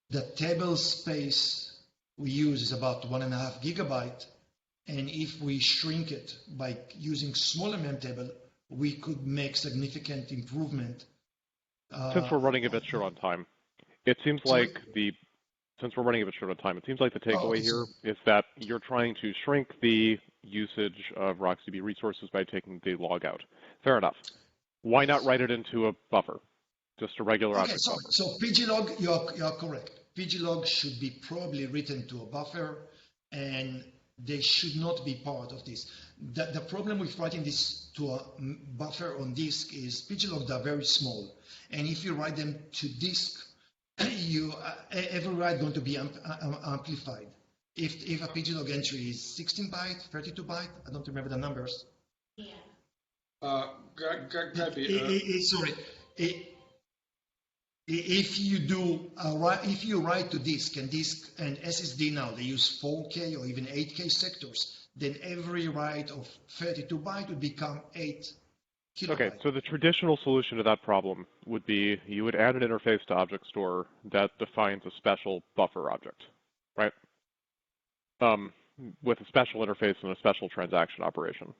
the table space we use is about 1.5 GB, and if we shrink it by using smaller mem table, we could make significant improvement. Since we're running a bit short on time, it seems like the takeaway here is that you're trying to shrink the usage of RocksDB resources by taking the log out. Fair enough. Why not write it into a buffer? Just a regular object. So pglog, you're correct. Pglog should be probably written to a buffer, and they should not be part of this. The problem with writing this to a buffer on disk is pglog are very small, and if you write them to disk, every write going to be amplified. If a pglog entry is 16 byte, 32 byte, I don't remember the numbers. Yeah. Gabi, sorry. If you write to disk and SSD now, they use 4K or even 8K sectors, then every write of 32 byte would become 8 kilobyte. Okay, so the traditional solution to that problem would be you would add an interface to object store that defines a special buffer object, right? With a special interface and a special transaction operation.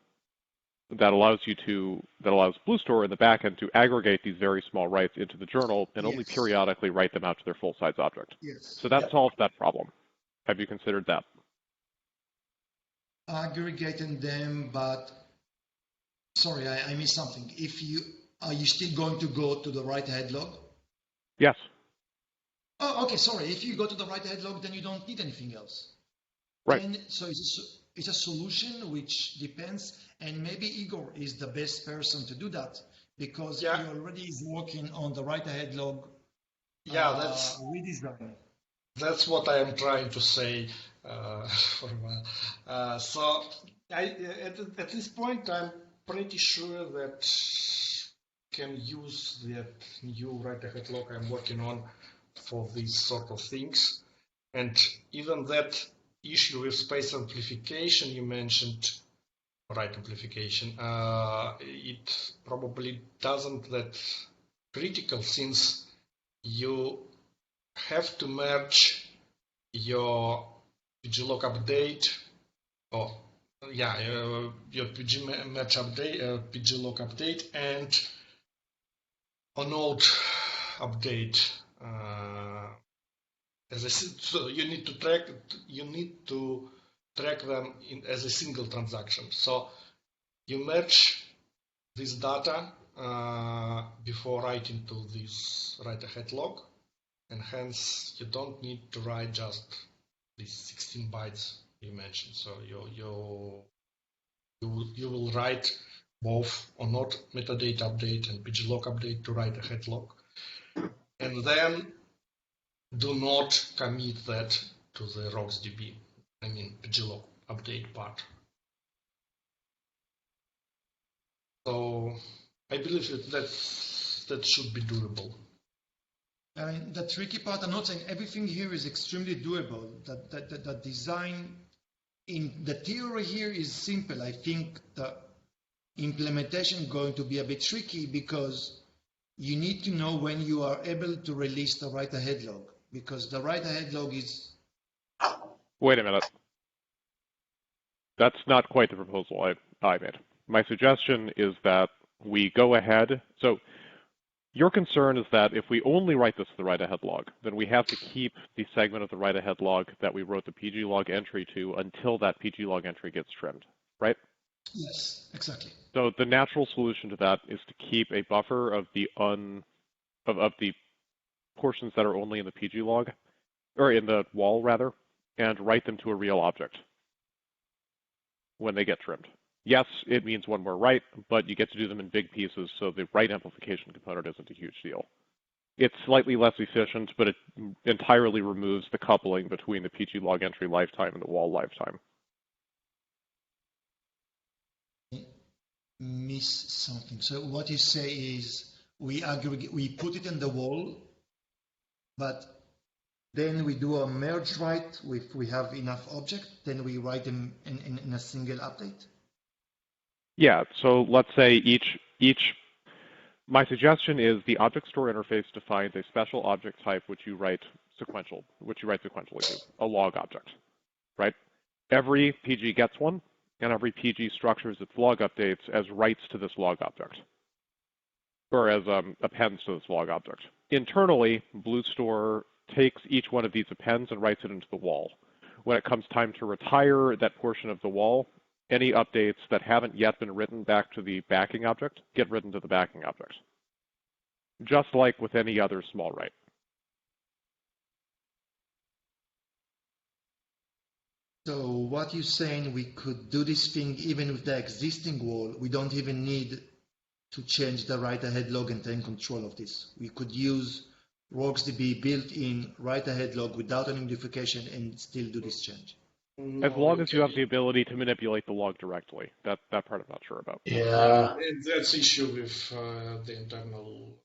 That allows BlueStore in the backend to aggregate these very small writes into the journal and only periodically write them out to their full-size object. Yes. So that solves that problem. Have you considered that? Aggregating them, but sorry, I missed something. Are you still going to go to the write-ahead log? Yes. Oh, okay. Sorry. If you go to the write-ahead log, then you don't need anything else. Right. And it's a solution which depends, and maybe Igor is the best person to do that because he already is working on the write-ahead log redesign. That's what I am trying to say for a while. So at this point, I'm pretty sure that can use that new write-ahead log I'm working on for these sort of things. And even that issue with space amplification you mentioned, write amplification, it probably doesn't that critical since you have to merge your pglog update your pg merge update, pglog update and on-node update. So you need to track them as a single transaction. So you merge this data before writing to this write-ahead log, and hence you don't need to write just these 16 bytes you mentioned. So you will write both on-node metadata update and pglog update to write-ahead log, and then do not commit that to the RocksDB, pglog update part. So I believe that should be doable. I mean, the tricky part, I'm not saying everything here is extremely doable. The design in the theory here is simple. I think the implementation is going to be a bit tricky because you need to know when you are able to release the write-ahead log, because the write-ahead log is... Wait a minute. That's not quite the proposal I made. My suggestion is that we go ahead. So your concern is that if we only write this to the write-ahead log, then we have to keep the segment of the write-ahead log that we wrote the pglog entry to until that pglog entry gets trimmed, right? Yes, exactly. So the natural solution to that is to keep a buffer of the portions that are only in the pglog, or in the wall rather, and write them to a real object when they get trimmed. Yes, it means one more write, but you get to do them in big pieces, so the write amplification component isn't a huge deal. It's slightly less efficient, but it entirely removes the coupling between the pglog entry lifetime and the wall lifetime. Miss something. So what you say is we put it in the wall, but then we do a merge write if we have enough object, then we write them in a single update? Yeah, so let's say my suggestion is the object store interface defines a special object type which you write sequentially to, a log object, right? Every PG gets one, and every PG structures its log updates as writes to this log object, or as appends to this log object. Internally, BlueStore takes each one of these appends and writes it into the wall. When it comes time to retire that portion of the wall, any updates that haven't yet been written back to the backing object get written to the backing object, just like with any other small write. So what you're saying, we could do this thing even with the existing wall. We don't even need to change the write-ahead log and take control of this. We could use RocksDB built-in write-ahead log without any modification and still do this change. As long as you have the ability to manipulate the log directly. That part I'm not sure about. Yeah. And that's the issue with the internal.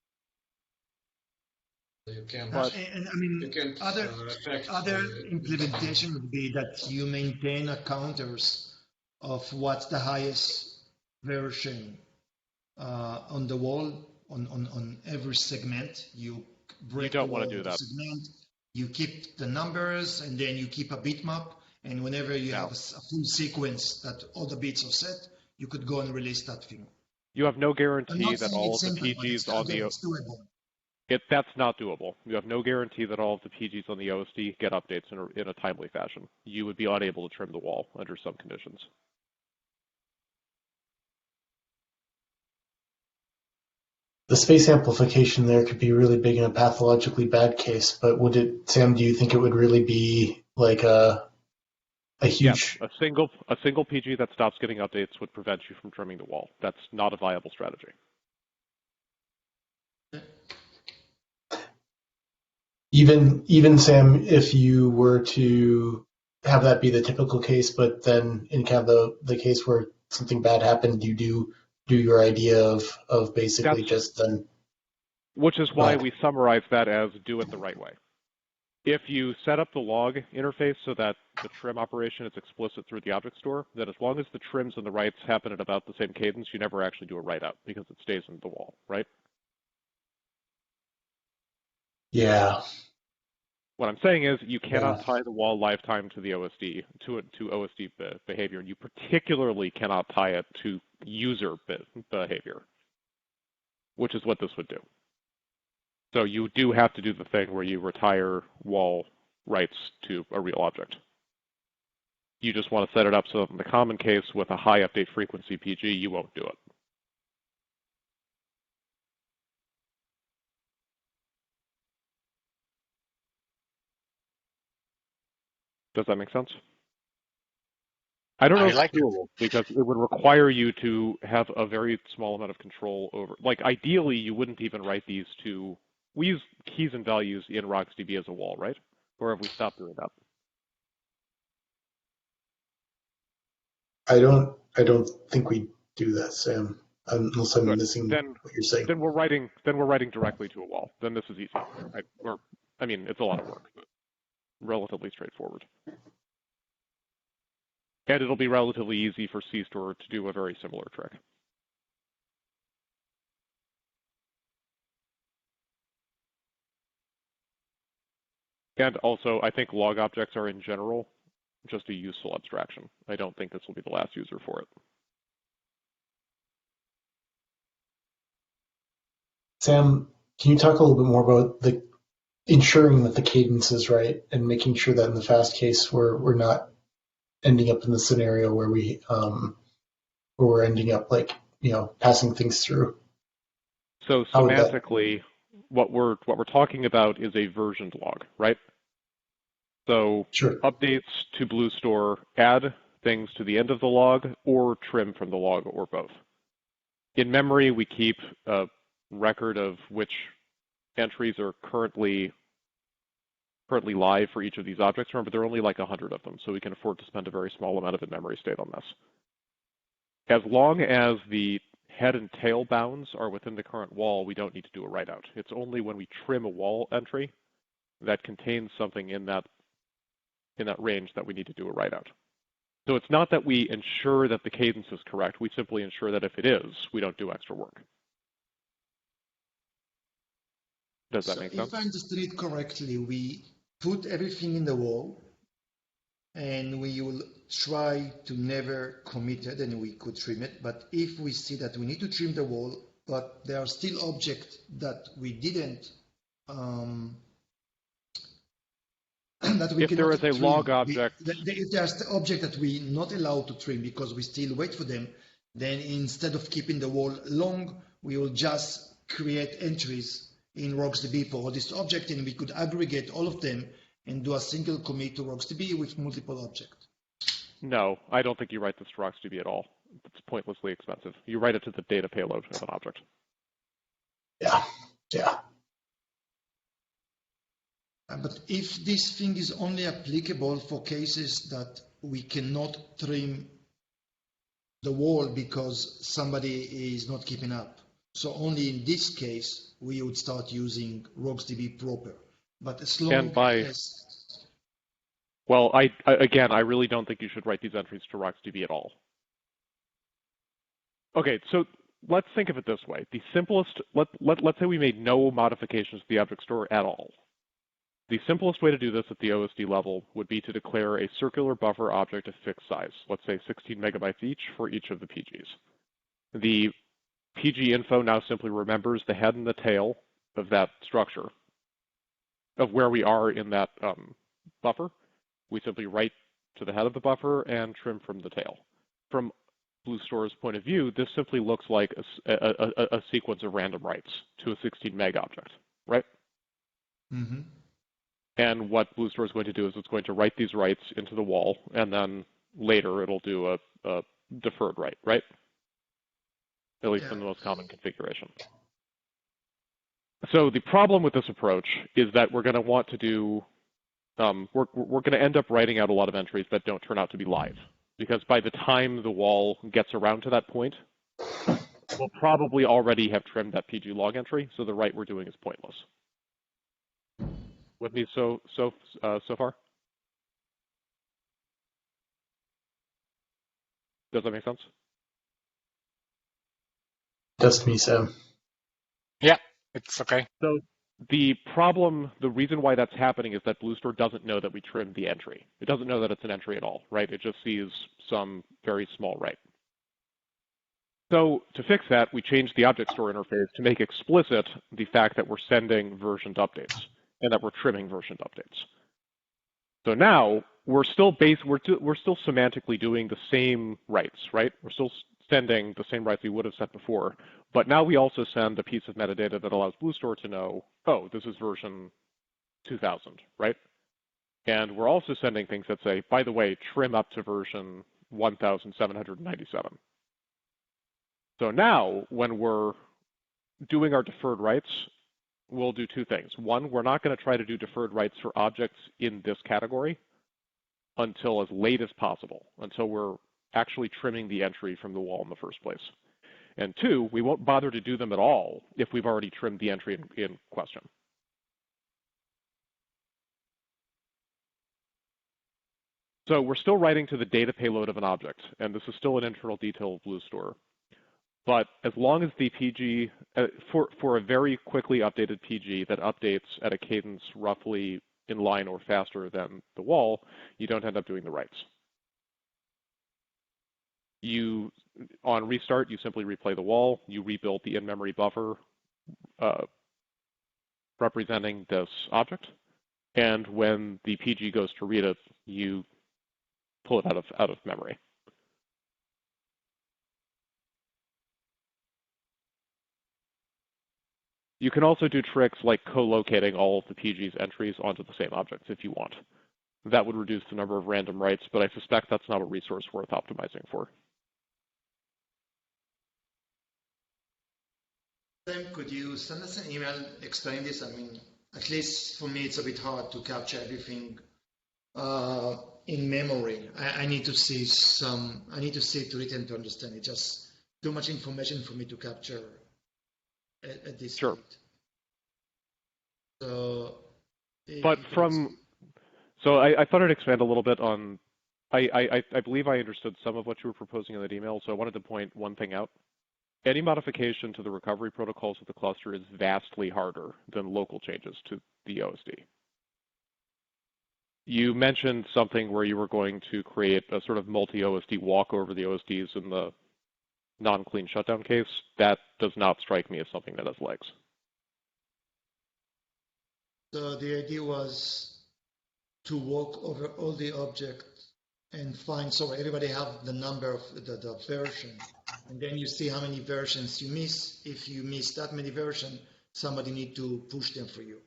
You can. And I mean, other implementation would be that you maintain a counters of what's the highest version on the wall on every segment. You break don't want to do that. Segment, you keep the numbers, and then you keep a bitmap. And whenever you have a full sequence that all the bits are set, you could go and release that thing. You have no guarantee that all of the PGs on the that's not doable. You have no guarantee that all of the PGs on the OSD get updates in a timely fashion. You would be unable to trim the wall under some conditions. The space amplification there could be really big in a pathologically bad case, but Sam, do you think it would really be like a Yes, huge. a single PG that stops getting updates would prevent you from trimming the wall. That's not a viable strategy. Even Sam, if you were to have that be the typical case, but then in kind of the case where something bad happened, you do your idea of basically just then. Which is why we summarize that as do it the right way. If you set up the log interface so that the trim operation is explicit through the object store, then as long as the trims and the writes happen at about the same cadence, you never actually do a write out because it stays in the wall, right? Yeah. What I'm saying is you cannot tie the wall lifetime to the OSD, to OSD behavior. You particularly cannot tie it to user behavior, which is what this would do. So you do have to do the thing where you retire wall writes to a real object. You just want to set it up so that in the common case with a high update frequency PG, you won't do it. Does that make sense? I don't know if it's doable because it would require you to have a very small amount of control over, like ideally you wouldn't even write these to, we use keys and values in RocksDB as a wall, right? Or have we stopped doing that? I don't think we do that, Sam. Unless I'm missing what you're saying. Then we're writing directly to a wall. Then this is easy. I mean, it's a lot of work, but relatively straightforward. And it'll be relatively easy for CStore to do a very similar trick. And also, I think log objects are in general just a useful abstraction. I don't think this will be the last user for it. Sam, can you talk a little bit more about the ensuring that the cadence is right and making sure that in the fast case we're not ending up in the scenario where we're ending up like, passing things through? So semantically, what we're talking about is a versioned log, right? So sure. Updates to BlueStore add things to the end of the log or trim from the log or both. In memory, we keep a record of which entries are currently live for each of these objects. Remember, there are only like 100 of them, so we can afford to spend a very small amount of in-memory state on this. As long as the head and tail bounds are within the current wall, we don't need to do a write-out. It's only when we trim a wall entry that contains something in that range that we need to do a write-out. So it's not that we ensure that the cadence is correct. We simply ensure that if it is, we don't do extra work. Does that make sense? If I understood it correctly, we put everything in the wall and we will try to never commit it and we could trim it. But if we see that we need to trim the wall, but there are still objects that we didn't that we if there is a trim. log object, if there's the object that we're not allowed to trim because we still wait for them, then instead of keeping the wall long, we will just create entries in RocksDB for this object, and we could aggregate all of them and do a single commit to RocksDB with multiple objects. No, I don't think you write this to RocksDB at all. It's pointlessly expensive. You write it to the data payload of an object. Yeah. But if this thing is only applicable for cases that we cannot trim the wall because somebody is not keeping up, so only in this case we would start using RocksDB proper. But as long as... Well, I really don't think you should write these entries to RocksDB at all. Okay, so let's think of it this way. The simplest, let's say we made no modifications to the object store at all. The simplest way to do this at the OSD level would be to declare a circular buffer object of fixed size, let's say 16 megabytes each for each of the PGs. The PG info now simply remembers the head and the tail of that structure, of where we are in that buffer. We simply write to the head of the buffer and trim from the tail. From BlueStore's point of view, this simply looks like a sequence of random writes to a 16 meg object, right? Mm-hmm. And what BlueStore is going to do is it's going to write these writes into the wall, and then later it'll do a deferred write, right? At least in the most common configuration. So the problem with this approach is that we're going to want to do, we're going to end up writing out a lot of entries that don't turn out to be live. Because by the time the wall gets around to that point, we'll probably already have trimmed that PG log entry, so the write we're doing is pointless. With me so far? Does that make sense? Does to me, Sam. Yeah, it's okay. So the problem, the reason why that's happening is that BlueStore doesn't know that we trimmed the entry. It doesn't know that it's an entry at all, right? It just sees some very small write. So to fix that, we changed the object store interface to make explicit the fact that we're sending versioned updates and that we're trimming versioned updates. So now we're still semantically doing the same writes, right? We're still sending the same writes we would have sent before, but now we also send a piece of metadata that allows BlueStore to know, oh, this is version 2000, right? And we're also sending things that say, by the way, trim up to version 1797. So now when we're doing our deferred writes, we'll do two things. One, we're not going to try to do deferred writes for objects in this category until as late as possible, until we're actually trimming the entry from the wall in the first place. And two, we won't bother to do them at all if we've already trimmed the entry in question. So we're still writing to the data payload of an object, and this is still an internal detail of BlueStore. But as long as the PG, for a very quickly updated PG that updates at a cadence roughly in line or faster than the wall, you don't end up doing the writes. On restart, you simply replay the wall, you rebuild the in-memory buffer representing this object, and when the PG goes to read it, you pull it out of memory. You can also do tricks like co-locating all of the PG's entries onto the same objects if you want. That would reduce the number of random writes, but I suspect that's not a resource worth optimizing for. Sam, could you send us an email explaining this? I mean, at least for me, it's a bit hard to capture everything in memory. I need to see it written to understand it. Just too much information for me to capture at this Sure. point. So, but I thought I'd expand a little bit on, I believe I understood some of what you were proposing in that email, so I wanted to point one thing out. Any modification to the recovery protocols of the cluster is vastly harder than local changes to the OSD. You mentioned something where you were going to create a sort of multi-OSD walk over the OSDs in the non-clean shutdown case. That does not strike me as something that has legs. So the idea was to walk over all the objects and find, so everybody have the number of the version, and then you see how many versions you miss. If you miss that many versions, somebody need to push them for you,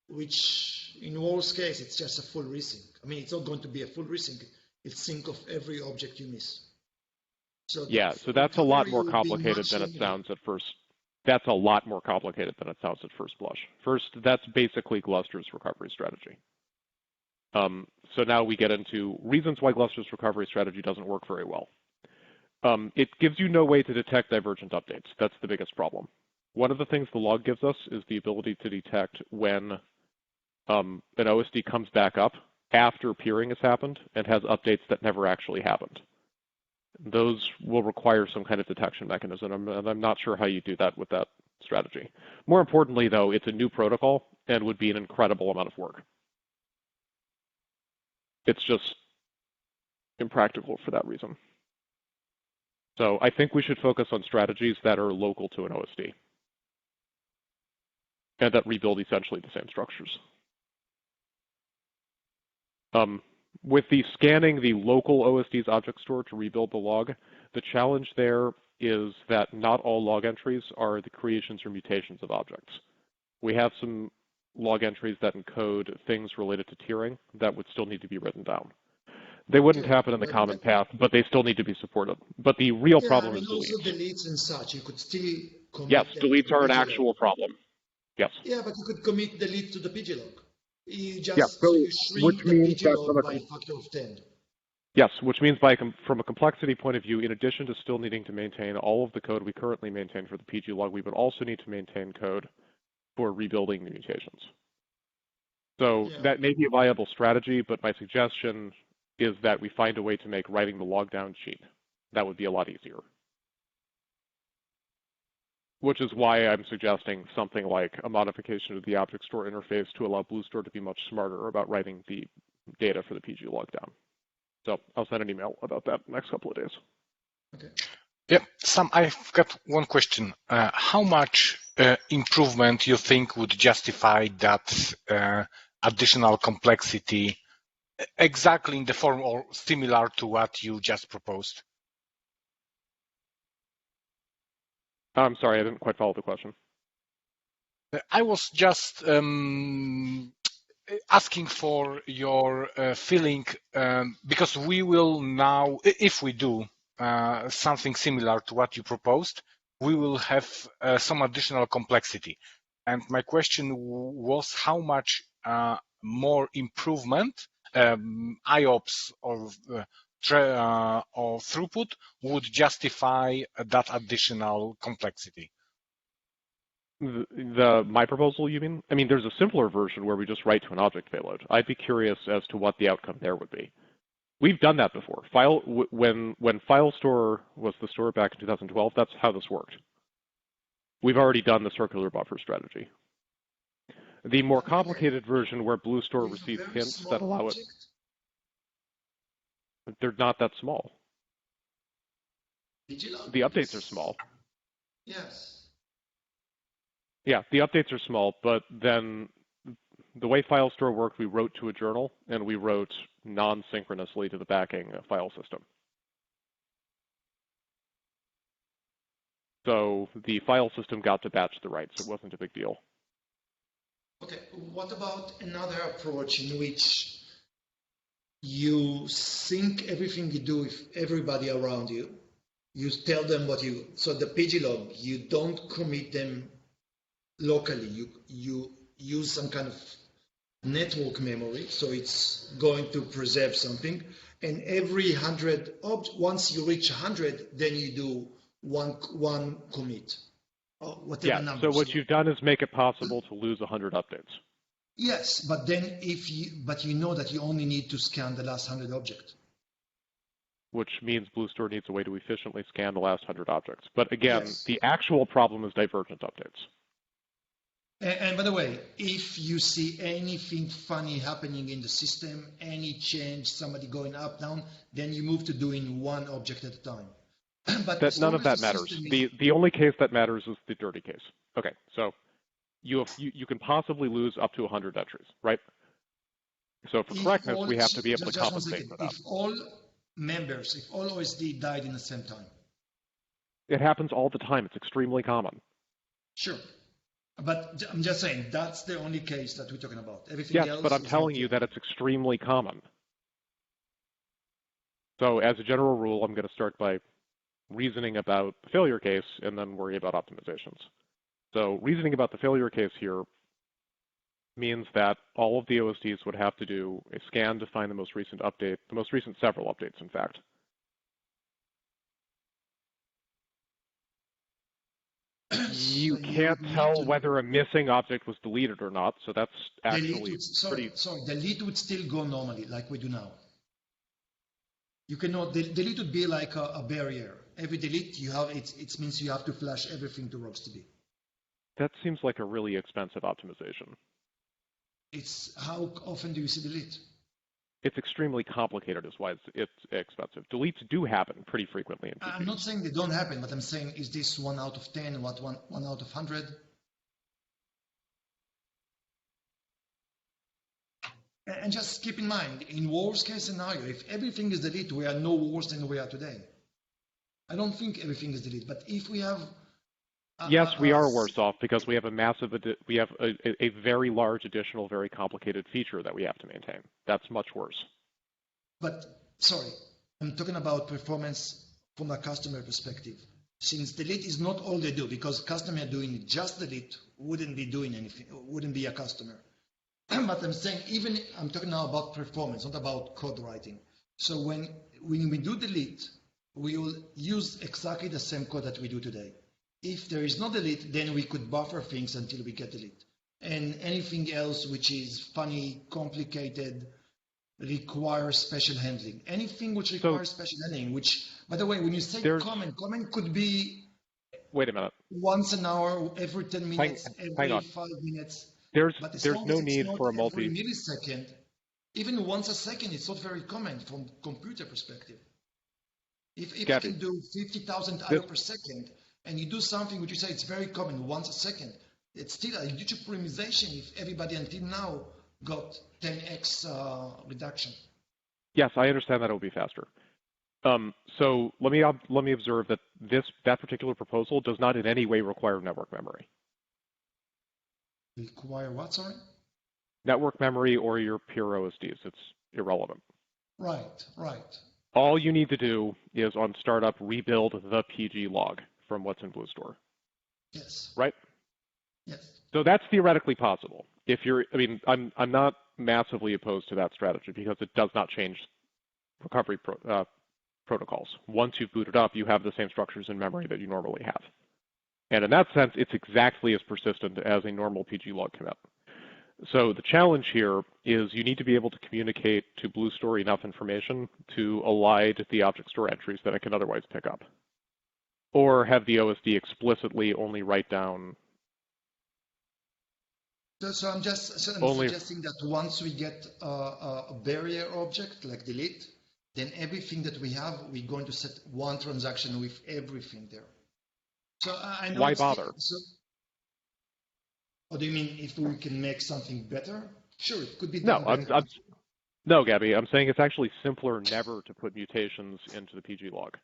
which in worst case, it's just a full resync. I mean, it's not going to be a full resync. It's sync of every object you miss. So yeah, so that's a lot more complicated than it sounds at first. That's a lot more complicated than it sounds at first blush. First, that's basically Gluster's recovery strategy. So now we get into reasons why Gluster's recovery strategy doesn't work very well. It gives you no way to detect divergent updates. That's the biggest problem. One of the things the log gives us is the ability to detect when an OSD comes back up after peering has happened and has updates that never actually happened. Those will require some kind of detection mechanism, and I'm not sure how you do that with that strategy. More importantly, though, it's a new protocol and would be an incredible amount of work. It's just impractical for that reason. So I think we should focus on strategies that are local to an OSD and that rebuild essentially the same structures. With the scanning the local OSD's object store to rebuild the log, the challenge there is that not all log entries are the creations or mutations of objects. We have some log entries that encode things related to tiering that would still need to be written down. They wouldn't happen in the common path, but they still need to be supported. But the real problem is also deletes. deletes and such. You could still commit. Yes, deletes are an actual problem. Yes. Yeah, but you could commit delete to the PG log. You just Yeah, so you shrink the PG log by a factor of 10. Yes, which means from a complexity point of view, in addition to still needing to maintain all of the code we currently maintain for the PG log, we would also need to maintain code for rebuilding the mutations. So that may be a viable strategy, but my suggestion is that we find a way to make writing the log down cheap. That would be a lot easier. Which is why I'm suggesting something like a modification of the object store interface to allow BlueStore to be much smarter about writing the data for the PG log down. So I'll send an email about that next couple of days. Okay. Yeah, Sam, I've got one question. How much improvement you think would justify that additional complexity exactly in the form or similar to what you just proposed? I'm sorry, I didn't quite follow the question. I was just asking for your feeling because we will now, if we do something similar to what you proposed, we will have some additional complexity. And my question was how much more improvement IOPS or throughput would justify that additional complexity. My proposal, you mean? I mean, there's a simpler version where we just write to an object payload. I'd be curious as to what the outcome there would be. We've done that before. When file store was the store back in 2012, that's how this worked. We've already done the circular buffer strategy. The more complicated version where BlueStore receives hints that allow it, they're not that small. The updates are small. Yes. Yeah, the updates are small, but then the way file store worked, we wrote to a journal and we wrote non-synchronously to the backing file system. So the file system got to batch the writes. It wasn't a big deal. Okay, what about another approach in which you sync everything you do with everybody around you? You tell them what you, so the PG log, you don't commit them locally. You use some kind of network memory, so it's going to preserve something. And every 100, once you reach 100, then you do one commit. Or whatever number. So what you've done is make it possible to lose 100 updates. Yes, but then you know that you only need to scan the last 100 objects. Which means BlueStore needs a way to efficiently scan the last 100 objects. But again, the actual problem is divergent updates. And by the way, if you see anything funny happening in the system, any change, somebody going up, down, then you move to doing one object at a time. But none of that matters. The only case that matters is the dirty case. Okay, so you can possibly lose up to 100 entries, right? So for correctness, we have to be able to compensate for that. If all members, if all OSD died in the same time. It happens all the time. It's extremely common. Sure. But I'm just saying, that's the only case that we're talking about. Everything else. Yes, but I'm telling you that it's extremely common. So as a general rule, I'm going to start by reasoning about the failure case and then worry about optimizations. So reasoning about the failure case here means that all of the OSDs would have to do a scan to find the most recent update, the most recent several updates, in fact. You can't tell whether a missing object was deleted or not, so that's actually Sorry, delete would still go normally, like we do now. You cannot, delete would be like a barrier. Every delete you have, it means you have to flash everything to RocksDB. That seems like a really expensive optimization. It's how often do you see delete? It's extremely complicated is why it's expensive. Deletes do happen pretty frequently in PG. I'm not saying they don't happen, but I'm saying, is this 1 out of 10, one out of 100? And just keep in mind, in worst case scenario, if everything is deleted, we are no worse than we are today. I don't think everything is deleted, but if we have Yes, we are worse off because we have a very large additional, very complicated feature that we have to maintain. That's much worse. But sorry, I'm talking about performance from a customer perspective. Since delete is not all they do, because customer doing just delete wouldn't be doing anything, wouldn't be a customer. But I'm saying I'm talking now about performance, not about code writing. So when we do delete, we will use exactly the same code that we do today. If there is no delete, then we could buffer things until we get delete. And anything else which is funny, complicated, requires special handling. Anything which requires special handling, which, by the way, when you say comment could be wait a minute. Once an hour, every 10 minutes, every 5 minutes. There's no need for a every millisecond. Even once a second, it's not very common from computer perspective. If you can do 50,000 IO per second, and you do something which you say it's very common once a second, it's still a huge optimization if everybody until now got 10x reduction. Yes, I understand that it will be faster. So let me observe that that particular proposal does not in any way require network memory. Require what, sorry? Network memory or your pure OSDs. It's irrelevant. Right. All you need to do is on startup rebuild the PG log from what's in BlueStore. Yes. Right? Yes. So that's theoretically possible. I'm not massively opposed to that strategy because it does not change recovery protocols. Once you've booted up, you have the same structures in memory that you normally have. And in that sense, it's exactly as persistent as a normal PG log commit. So the challenge here is you need to be able to communicate to BlueStore enough information to elide the object store entries that it can otherwise pick up. Or have the OSD explicitly only write down. So I'm suggesting that once we get a barrier object like delete, then everything that we have, we're going to set one transaction with everything there. So I know. Why bother? Or do you mean if we can make something better? Sure, it could be done. No, Gabby, I'm saying it's actually simpler never to put mutations into the PG log.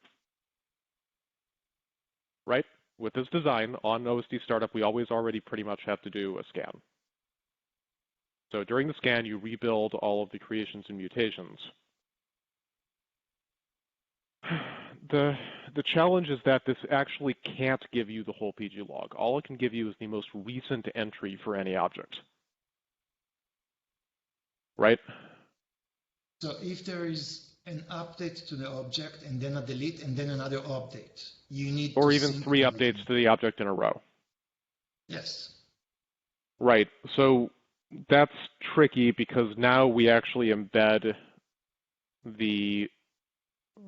Right? With this design on OSD startup, we always already pretty much have to do a scan. So during the scan, you rebuild all of the creations and mutations. The challenge is that this actually can't give you the whole PG log. All it can give you is the most recent entry for any object. Right? So if there is an update to the object and then a delete and then another update, you need or even 3 updates to the object in a row. Yes. Right. So that's tricky because now we actually embed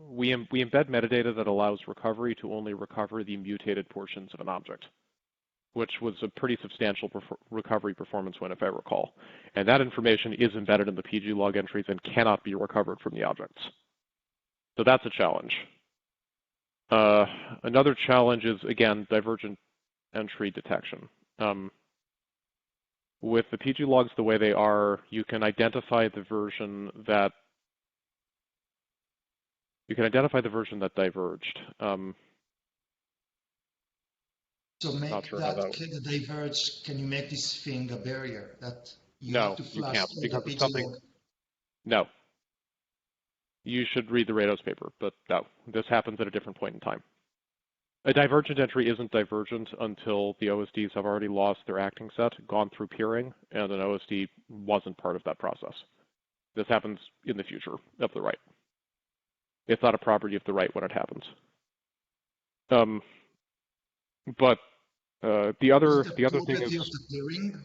we embed metadata that allows recovery to only recover the mutated portions of an object, which was a pretty substantial recovery performance win, if I recall. And that information is embedded in the PG log entries and cannot be recovered from the objects. So that's a challenge. Another challenge is, again, divergent entry detection. With the PG logs the way they are, you can identify the version that diverged. So make that diverge. Can you make this thing a barrier that you have to flush you can't, because it's something. log? No. You should read the Rados paper, but no, this happens at a different point in time. A divergent entry isn't divergent until the OSDs have already lost their acting set, gone through peering, and an OSD wasn't part of that process. This happens in the future of the write. It's not a property of the write when it happens. But the other thing is of the peering.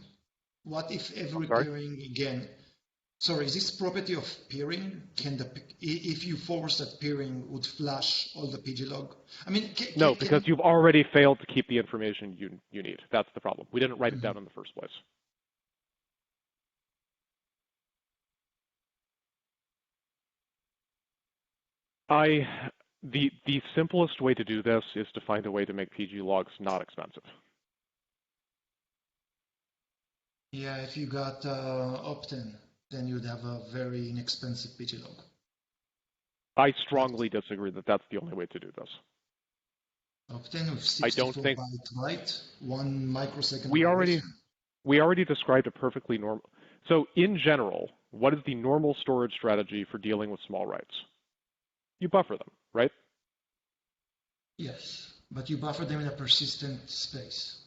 What if every peering again? Sorry, is this property of peering? If you force that peering, would flash all the PG log? I mean, no, because you've already failed to keep the information you need. That's the problem. We didn't write it down in the first place. The simplest way to do this is to find a way to make PG logs not expensive. Yeah, if you got opt-in, then you'd have a very inexpensive PG log. I strongly disagree that that's the only way to do this. Often with I don't 64 think byte write, 1 microsecond we operation. already described a perfectly normal. So in general, what is the normal storage strategy for dealing with small writes? You buffer them, right? Yes, but you buffer them in a persistent space.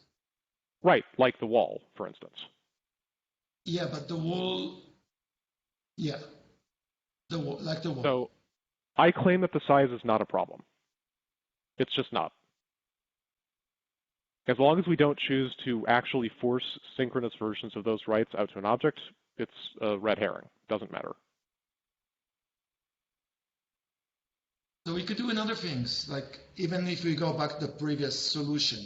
Right, like the wall, for instance. Yeah, but the wall, yeah, the wall, like the wall. So I claim that the size is not a problem. It's just not. As long as we don't choose to actually force synchronous versions of those writes out to an object, it's a red herring. Doesn't matter. So we could do another things, like even if we go back to the previous solution,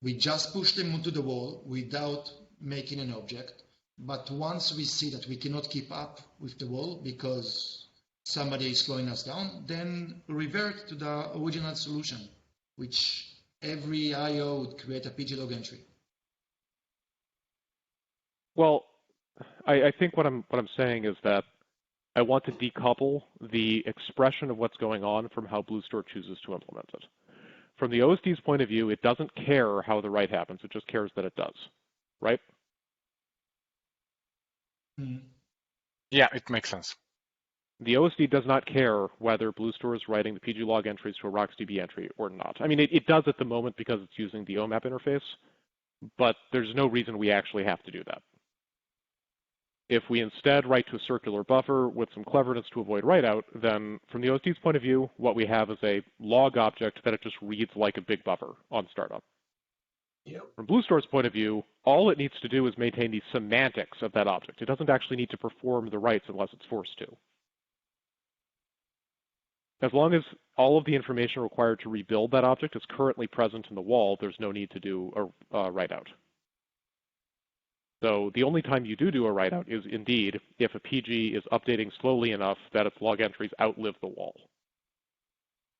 we just push them onto the wall without making an object. But once we see that we cannot keep up with the wall because somebody is slowing us down, then revert to the original solution, which every I/O would create a pglog entry. Well, I think what I'm saying is that I want to decouple the expression of what's going on from how BlueStore chooses to implement it. From the OSD's point of view, it doesn't care how the write happens. It just cares that it does, right? Yeah, it makes sense. The OSD does not care whether BlueStore is writing the pglog entries to a RocksDB entry or not. I mean, it does at the moment because it's using the OMAP interface, but there's no reason we actually have to do that. If we instead write to a circular buffer with some cleverness to avoid write-out, then from the OSD's point of view, what we have is a log object that it just reads like a big buffer on startup. Yep. From BlueStore's point of view, all it needs to do is maintain the semantics of that object. It doesn't actually need to perform the writes unless it's forced to. As long as all of the information required to rebuild that object is currently present in the wall, there's no need to do a write-out. So the only time you do a write-out is indeed if a PG is updating slowly enough that its log entries outlive the wall,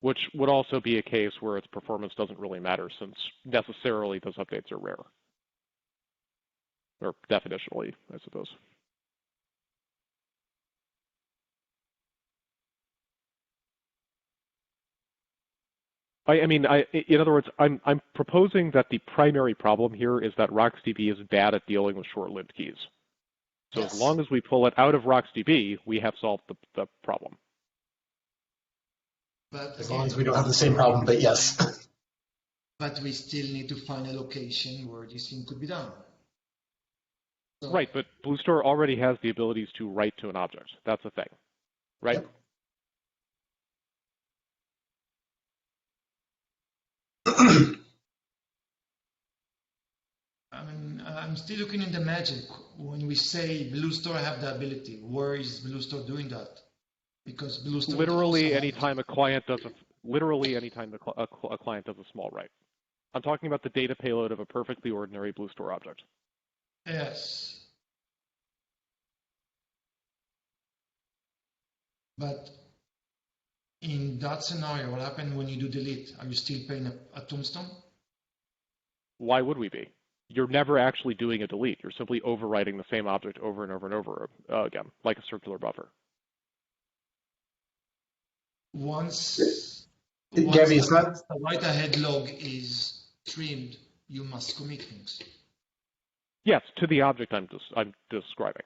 which would also be a case where its performance doesn't really matter since necessarily those updates are rare, or definitionally, I suppose. In other words, I'm proposing that the primary problem here is that RocksDB is bad at dealing with short-lived keys. So Yes. as long as we pull it out of RocksDB, we have solved the problem. But As long as we don't have the same problem, but yes. But we still need to find a location where this thing could be done. So, Right, but BlueStore already has the abilities to write to an object. That's a thing, right? Yep. I mean, I'm still looking in the magic. When we say BlueStore have the ability, where is BlueStore doing that? Because BlueStore Literally also anytime a client does a client does a small write. I'm talking about the data payload of a perfectly ordinary BlueStore object. Yes. But in that scenario, what happens when you do delete? Are you still paying a tombstone? Why would we be? You're never actually doing a delete. You're simply overwriting the same object over and over and over again, like a circular buffer. Once Gabby, it's not. the write-ahead log is trimmed, you must commit things. Yes, to the object I'm describing.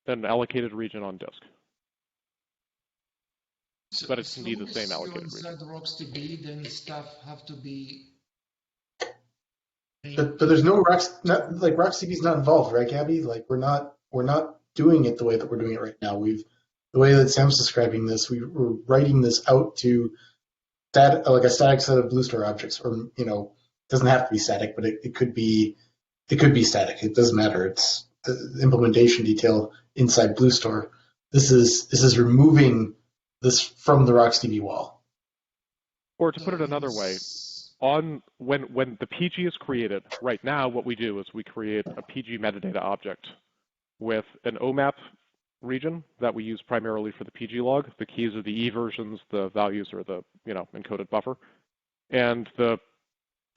An allocated region on disk. So But it can be the same allocated region. inside the RocksDB, then stuff have to be. But there's no RocksDB is not involved, right, Gabby? Like we're not doing it the way that we're doing it right now. The way that Sam's describing this, we're writing this out to that like a static set of BlueStore objects, or it doesn't have to be static, but it could be static. It doesn't matter. It's the implementation detail inside BlueStore. This is removing this from the RocksDB wall. Or to put it another way, when the PG is created, right now what we do is we create a PG metadata object with an OMAP region that we use primarily for the PG log. The keys are the E versions, the values are the encoded buffer, and the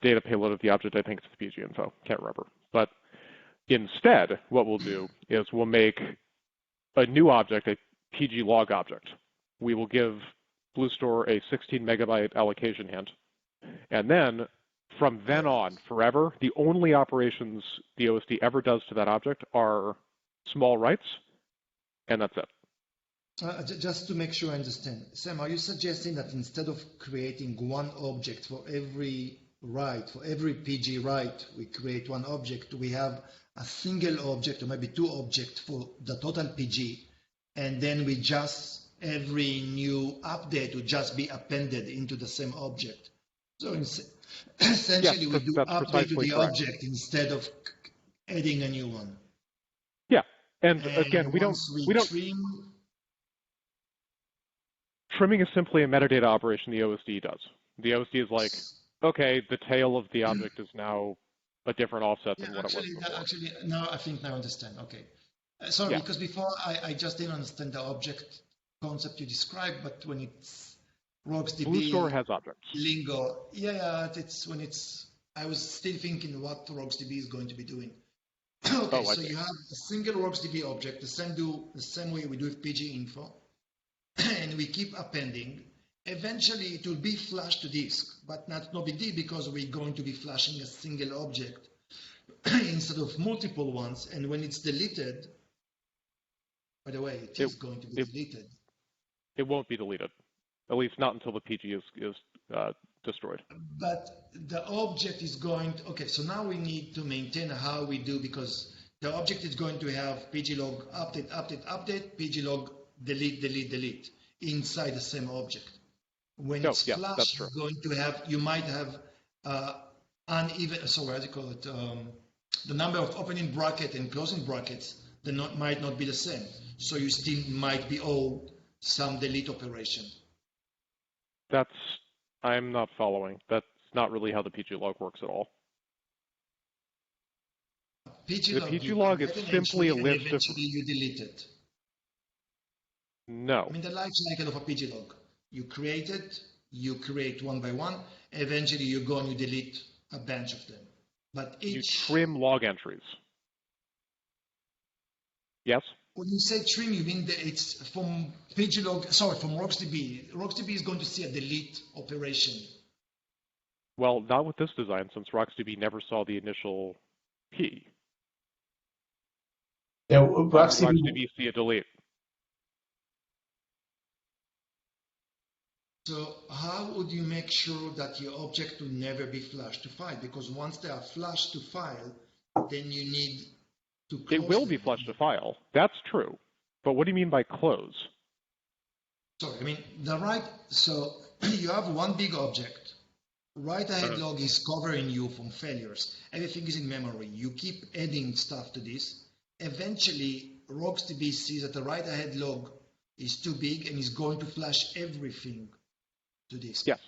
data payload of the object, I think it's the PG info, can't remember. But instead, what we'll do is we'll make a new object, a PG log object. We will give BlueStore a 16 megabyte allocation hint. And then from then on, forever, the only operations the OSD ever does to that object are small writes, and that's it. Just to make sure I understand, Sam, are you suggesting that instead of creating one object for every write, for every PG write, we create one object, we have a single object or maybe two objects for the total PG, and then we just, every new update would just be appended into the same object? So essentially, Yes, we do that's update to precisely the correct. object instead of adding a new one. Yeah, and And again, we don't trim. trimming is simply a metadata operation the OSD does. The OSD is like, okay, the tail of the object is now a different offset than what it was before. Actually, now I think I understand. Okay. Sorry, Yeah. because before I just didn't understand the object concept you described, but when it's RocksDB, BlueStore has objects. lingo, it's when it's, I was still thinking what RocksDB is going to be doing. Okay, so you have a single RocksDB object, the same way we do with PG info, and we keep appending. Eventually, it will be flashed to disk, but not no big deal because we're going to be flashing a single object instead of multiple ones. And when it's deleted, by the way, it is going to be deleted. It won't be deleted, at least not until the PG is destroyed. But the object is going to, okay, so now we need to maintain how we do, because the object is going to have pglog update, pglog delete inside the same object. When it's flashed, you're going to have, you might have uneven, so what do you call it? The number of opening bracket and closing brackets might not be the same. So you still might be owed some delete operation. I'm not following. That's not really how the pglog works at all. The pglog is simply a list of... Eventually you delete it. No. I mean, the life cycle of a pglog. You create it, you create one by one, eventually you go and you delete a bunch of them. But you trim log entries. Yes? When you say trim, you mean that it's from pglog, sorry, from RocksDB. RocksDB is going to see a delete operation. Well, not with this design, since RocksDB never saw the initial P. Yeah, RocksDB see a delete. So how would you make sure that your object will never be flashed to file? Because once they are flashed to file, then you need to close It will them. be flashed to file. That's true. But what do you mean by close? Sorry, I mean, so you have one big object. Write-ahead log is covering you from failures. Everything is in memory. You keep adding stuff to this. Eventually, RocksDB sees that the write-ahead log is too big and is going to flash everything to this. Yes.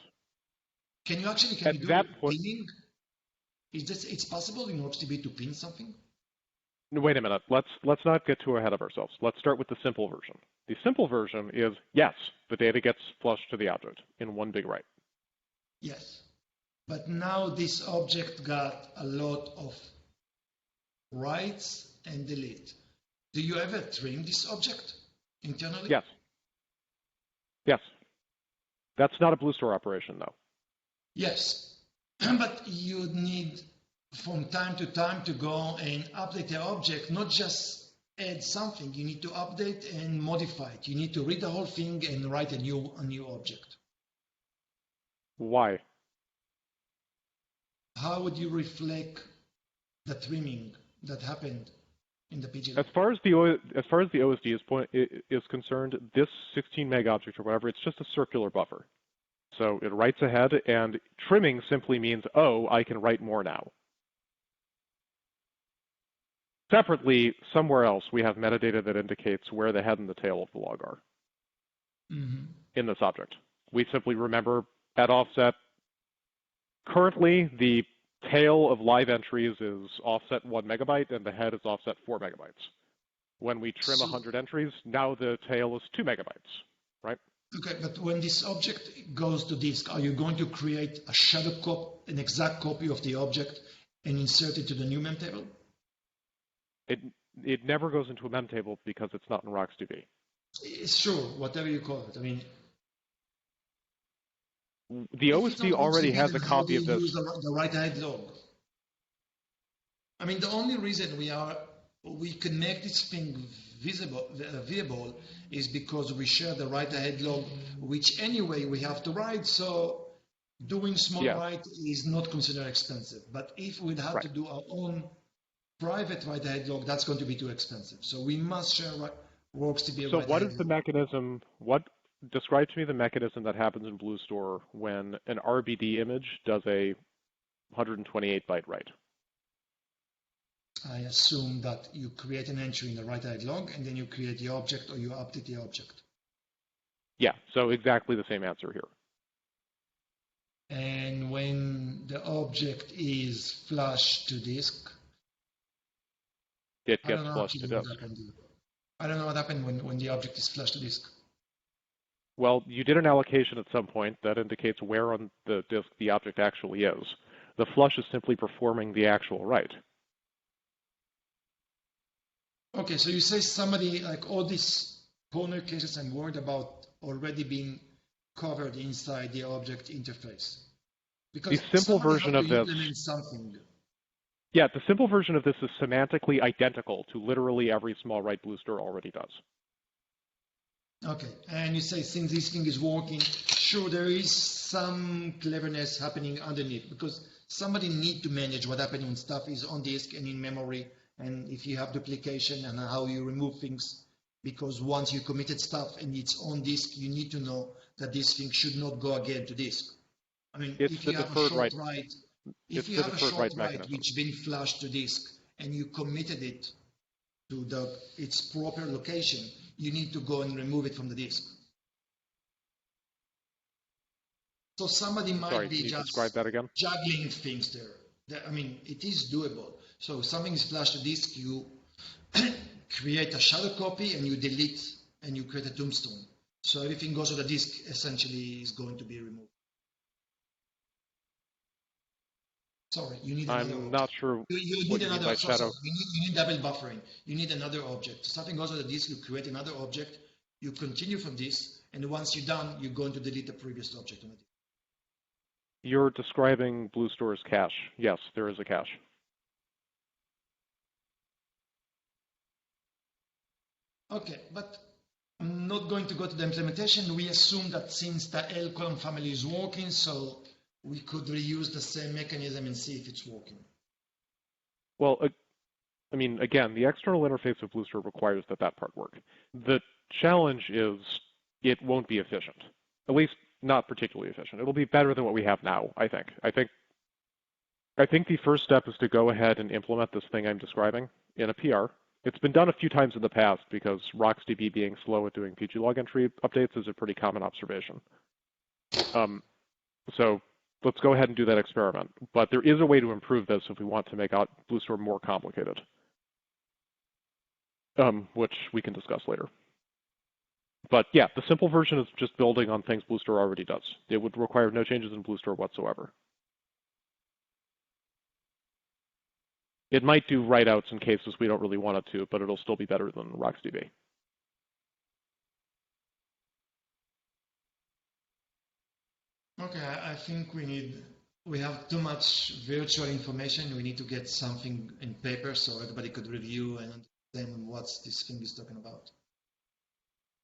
Can you do pinning? It's possible in RocksDB to pin something? Wait a minute. Let's not get too ahead of ourselves. Let's start with the simple version. The simple version is, yes, the data gets flushed to the object in one big write. Yes. But now this object got a lot of writes and delete. Do you ever trim this object internally? Yes. Yes. That's not a BlueStore operation, though. Yes. But you need from time to time to go and update the object, not just add something. You need to update and modify it. You need to read the whole thing and write a new object. Why? How would you reflect the trimming that happened in the PG? As far as the OSD is concerned, this 16 meg object or whatever, it's just a circular buffer. So it writes ahead, and trimming simply means, oh, I can write more now. Separately, somewhere else, we have metadata that indicates where the head and the tail of the log are in this object. We simply remember at offset. Currently, the tail of live entries is offset 1 megabyte, and the head is offset 4 megabytes. When we trim 100 entries, now the tail is 2 megabytes, right? Okay, but when this object goes to disk, are you going to create a shadow copy, an exact copy of the object, and insert it to the new mem table? It never goes into a mem table because it's not in RocksDB. Sure, whatever you call it. I mean, the If OSD it's not already OCB, has then a how copy do of you this. use the write-ahead log? I mean, the only reason we can make this thing viable is because we share the write-ahead log, which anyway we have to write. So doing small Yeah. write is not considered expensive. But if we'd have to do our own private write-ahead log, that's going to be too expensive. So we must share WorksDB So write-ahead what is the log. mechanism? Describe to me the mechanism that happens in BlueStore when an RBD image does a 128 byte write. I assume that you create an entry in the write-ahead log, and then you create the object or you update the object. Yeah, so exactly the same answer here. And when the object is flushed to disk, It I gets don't know flushed to actually what disk. happened. I don't know what happened when the object is flushed to disk. Well, you did an allocation at some point that indicates where on the disk the object actually is. The flush is simply performing the actual write. Okay, so you say somebody, like all these corner cases I'm worried about already being covered inside the object interface. Because The simple somebody version had of to this, implement something. yeah, the simple version of this is semantically identical to literally every small write BlueStore already does. Okay, and you say since this thing is working, sure there is some cleverness happening underneath because somebody need to manage what happening when stuff is on disk and in memory, and if you have duplication and how you remove things. Because once you committed stuff and it's on disk, you need to know that this thing should not go again to disk. I mean, It's if the you have a deferred short write. write, It's if you the have a deferred short write write mechanism. which been flushed to disk and you committed it to its proper location, you need to go and remove it from the disk. So somebody might Sorry, be can you just describe that again? juggling things there. I mean, it is doable. So if something is flashed to disk, you create a shadow copy and you delete and you create a tombstone. So everything goes to the disk essentially is going to be removed. Sorry, you need another I'm object. not sure You what need you mean another. by Sorry, shadow. you need double buffering. You need another object. Something goes to the disk. You create another object. You continue from this, and once you're done, you're going to delete the previous object on the disk. You're describing BlueStore's cache. Yes, there is a cache. Okay, but I'm not going to go to the implementation. We assume that since the L column family is working, so we could reuse the same mechanism and see if it's working. Well, I mean, again, the external interface of BlueStore requires that part work. The challenge is it won't be efficient, at least not particularly efficient. It'll be better than what we have now, I think. I think the first step is to go ahead and implement this thing I'm describing in a PR. It's been done a few times in the past because RocksDB being slow at doing pglog entry updates is a pretty common observation. So let's go ahead and do that experiment. But there is a way to improve this if we want to make BlueStore more complicated, which we can discuss later. But yeah, the simple version is just building on things BlueStore already does. It would require no changes in BlueStore whatsoever. It might do write-outs in cases we don't really want it to, but it'll still be better than RocksDB. Okay, I think we have too much virtual information. We need to get something in paper so everybody could review and understand what this thing is talking about.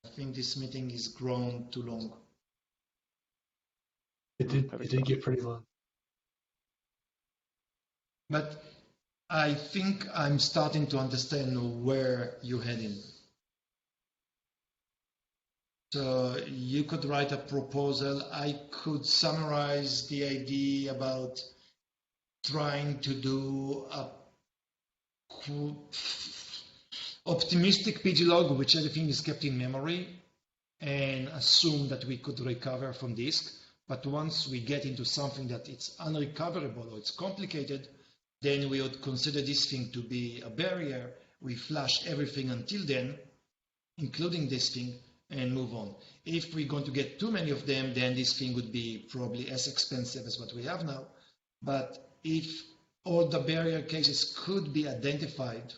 I think this meeting is grown too long. It did get pretty long. But I think I'm starting to understand where you're heading. So you could write a proposal. I could summarize the idea about trying to do a optimistic pglog, which everything is kept in memory, and assume that we could recover from disk. But once we get into something that it's unrecoverable or it's complicated, then we would consider this thing to be a barrier. We flash everything until then, including this thing, and move on. If we're going to get too many of them, then this thing would be probably as expensive as what we have now. But if all the barrier cases could be identified,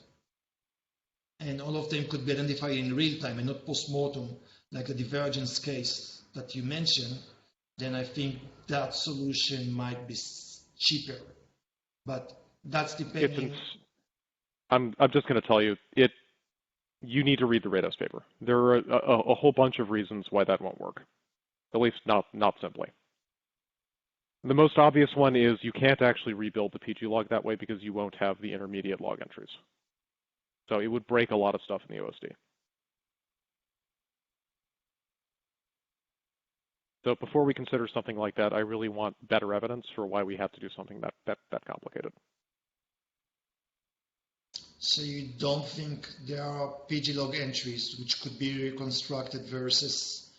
and all of them could be identified in real time and not post-mortem, like the divergence case that you mentioned, then I think that solution might be cheaper. But that's depending. I'm just going to tell you, you need to read the Rados paper. There are a whole bunch of reasons why that won't work, at least not simply. The most obvious one is you can't actually rebuild the PG log that way because you won't have the intermediate log entries. So it would break a lot of stuff in the OSD. So before we consider something like that, I really want better evidence for why we have to do something that complicated. So you don't think there are PG log entries which could be reconstructed versus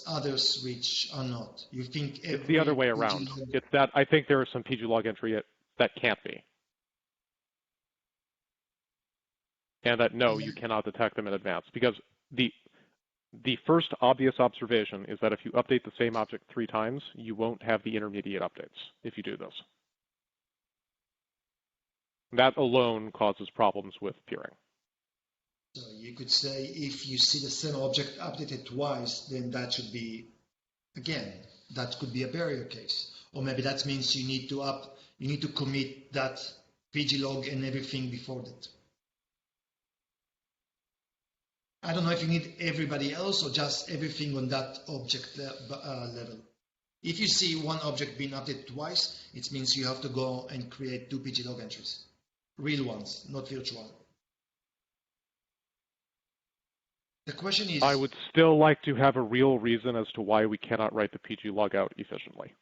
others which are not? You think it's the other way around. It's that I think there are some PG log entry that can't be. And that no, you cannot detect them in advance because the first obvious observation is that if you update the same object 3 times, you won't have the intermediate updates if you do this. That alone causes problems with peering. So you could say if you see the same object updated twice, then that should be, again, that could be a barrier case. Or maybe that means you need to commit that PG log and everything before that. I don't know if you need everybody else or just everything on that object level. If you see one object being updated twice, it means you have to go and create 2 PG log entries. Real ones, not virtual. The question is... I would still like to have a real reason as to why we cannot write the PG log out efficiently.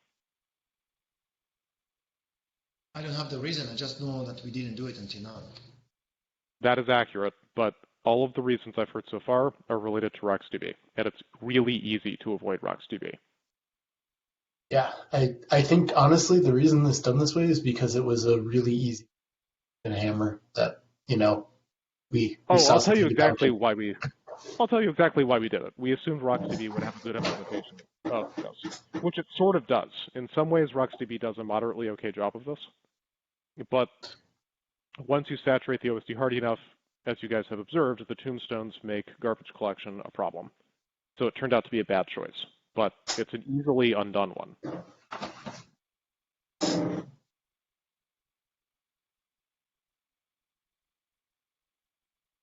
I don't have the reason, I just know that we didn't do it until now. That is accurate, but all of the reasons I've heard so far are related to RocksDB, and it's really easy to avoid RocksDB. Yeah, I think honestly the reason it's done this way is because it was a really easy hammer that, we saw. I'll tell you exactly why we did it. We assumed RocksDB would have a good implementation of this, which it sort of does. In some ways, RocksDB does a moderately okay job of this, but once you saturate the OSD hard enough, as you guys have observed, the tombstones make garbage collection a problem. So it turned out to be a bad choice, but it's an easily undone one.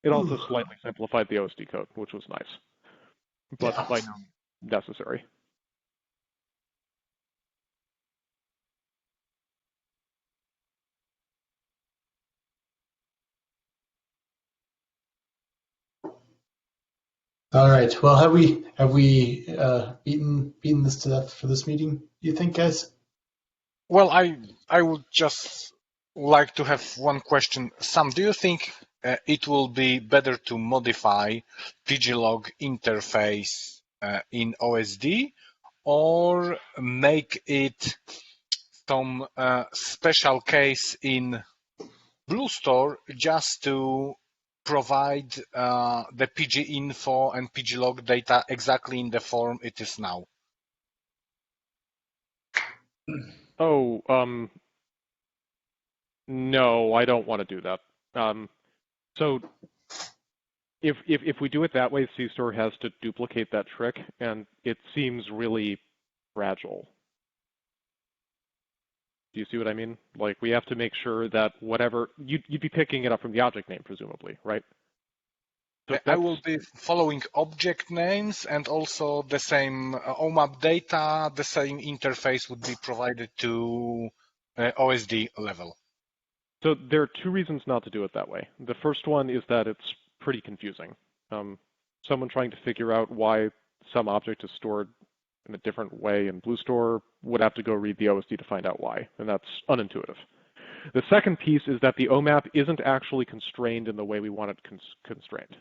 It also slightly simplified the OSD code, which was nice, but by no means necessary. All right. Well, have we beaten this to death for this meeting? You think, guys? Well, I would just like to have one question. Sam, do you think it will be better to modify pglog interface in OSD or make it some special case in BlueStore just to provide the PG info and pglog data exactly in the form it is now? No, I don't want to do that. So if we do it that way, CStore has to duplicate that trick, and it seems really fragile. Do you see what I mean? Like, we have to make sure that whatever, you'd be picking it up from the object name, presumably, right? So I will be following object names, and also the same OMAP data, the same interface would be provided to OSD level. So there are 2 reasons not to do it that way. The first one is that it's pretty confusing. Someone trying to figure out why some object is stored in a different way in BlueStore would have to go read the OSD to find out why, and that's unintuitive. The second piece is that the OMAP isn't actually constrained in the way we want it constrained.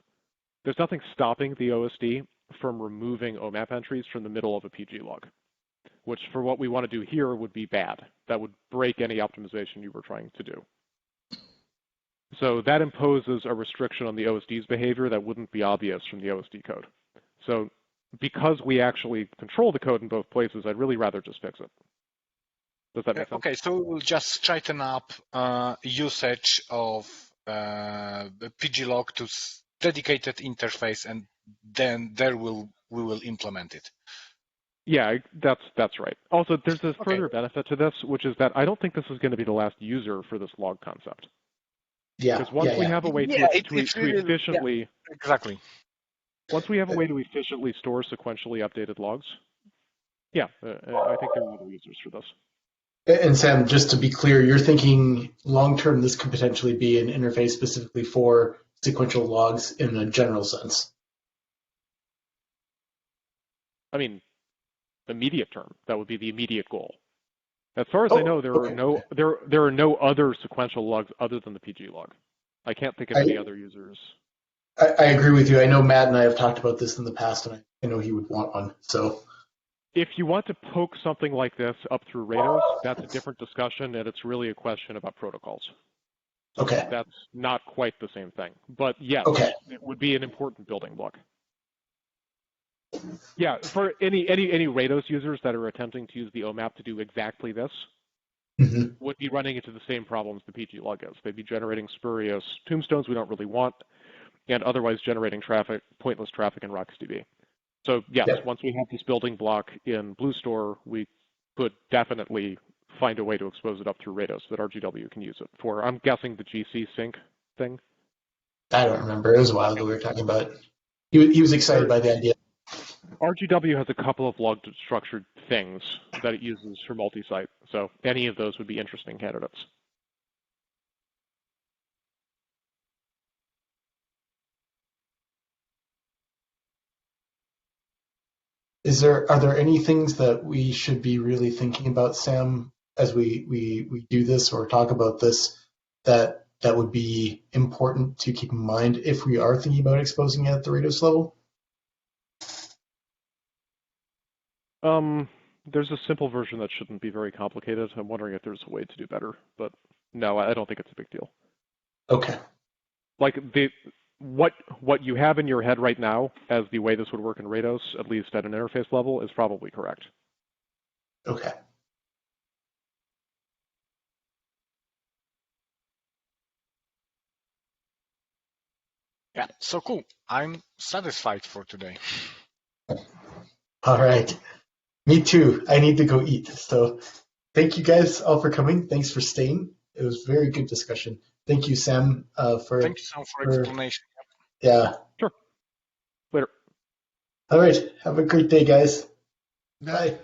There's nothing stopping the OSD from removing OMAP entries from the middle of a PG log, which for what we want to do here would be bad. That would break any optimization you were trying to do. So that imposes a restriction on the OSD's behavior that wouldn't be obvious from the OSD code. So because we actually control the code in both places, I'd really rather just fix it. Does that make sense? Okay, so we'll just straighten up usage of the pglog to dedicated interface, and then we will implement it. Yeah, that's right. Also, there's a Okay. further benefit to this, which is that I don't think this is going to be the last user for this log concept. Yeah, Because once we have a way Yeah, to it's really efficiently, exactly. once we have a way to efficiently store sequentially updated logs, yeah, I think there are other users for this. And Sam, just to be clear, you're thinking long term this could potentially be an interface specifically for sequential logs in a general sense. I mean, immediate term, that would be the immediate goal. As far as I know, there are no other sequential logs other than the PG log. I can't think of any other users. I agree with you. I know Matt and I have talked about this in the past, and I know he would want one. So if you want to poke something like this up through Rados, that's a different discussion, and it's really a question about protocols. okay, That's not quite the same thing. But yes, okay, it would be an important building block. Yeah, for any Rados users that are attempting to use the OMAP to do exactly this, would be running into the same problems the PG log is. They'd be generating spurious tombstones we don't really want, and otherwise generating traffic, pointless traffic in RocksDB. So yes, once we have this building block in BlueStore, we could definitely find a way to expose it up through Rados that RGW can use it for. I'm guessing the GC sync thing. I don't remember. It was a while ago we were talking about it. He was excited by the idea. RGW has a couple of log structured things that it uses for multi-site, so any of those would be interesting candidates. Are there any things that we should be really thinking about, Sam, as we do this or talk about this that would be important to keep in mind if we are thinking about exposing it at the Rados level? There's a simple version that shouldn't be very complicated. I'm wondering if there's a way to do better, but no, I don't think it's a big deal. Okay. Like what you have in your head right now as the way this would work in Rados, at least at an interface level, is probably correct. Okay. Yeah, so cool. I'm satisfied for today. All right. Me too. I need to go eat. So thank you guys all for coming. Thanks for staying. It was a very good discussion. Thank you, Sam, for Thank you, Sam, for explanation. Yeah. Sure. Later. All right. Have a great day, guys. Bye.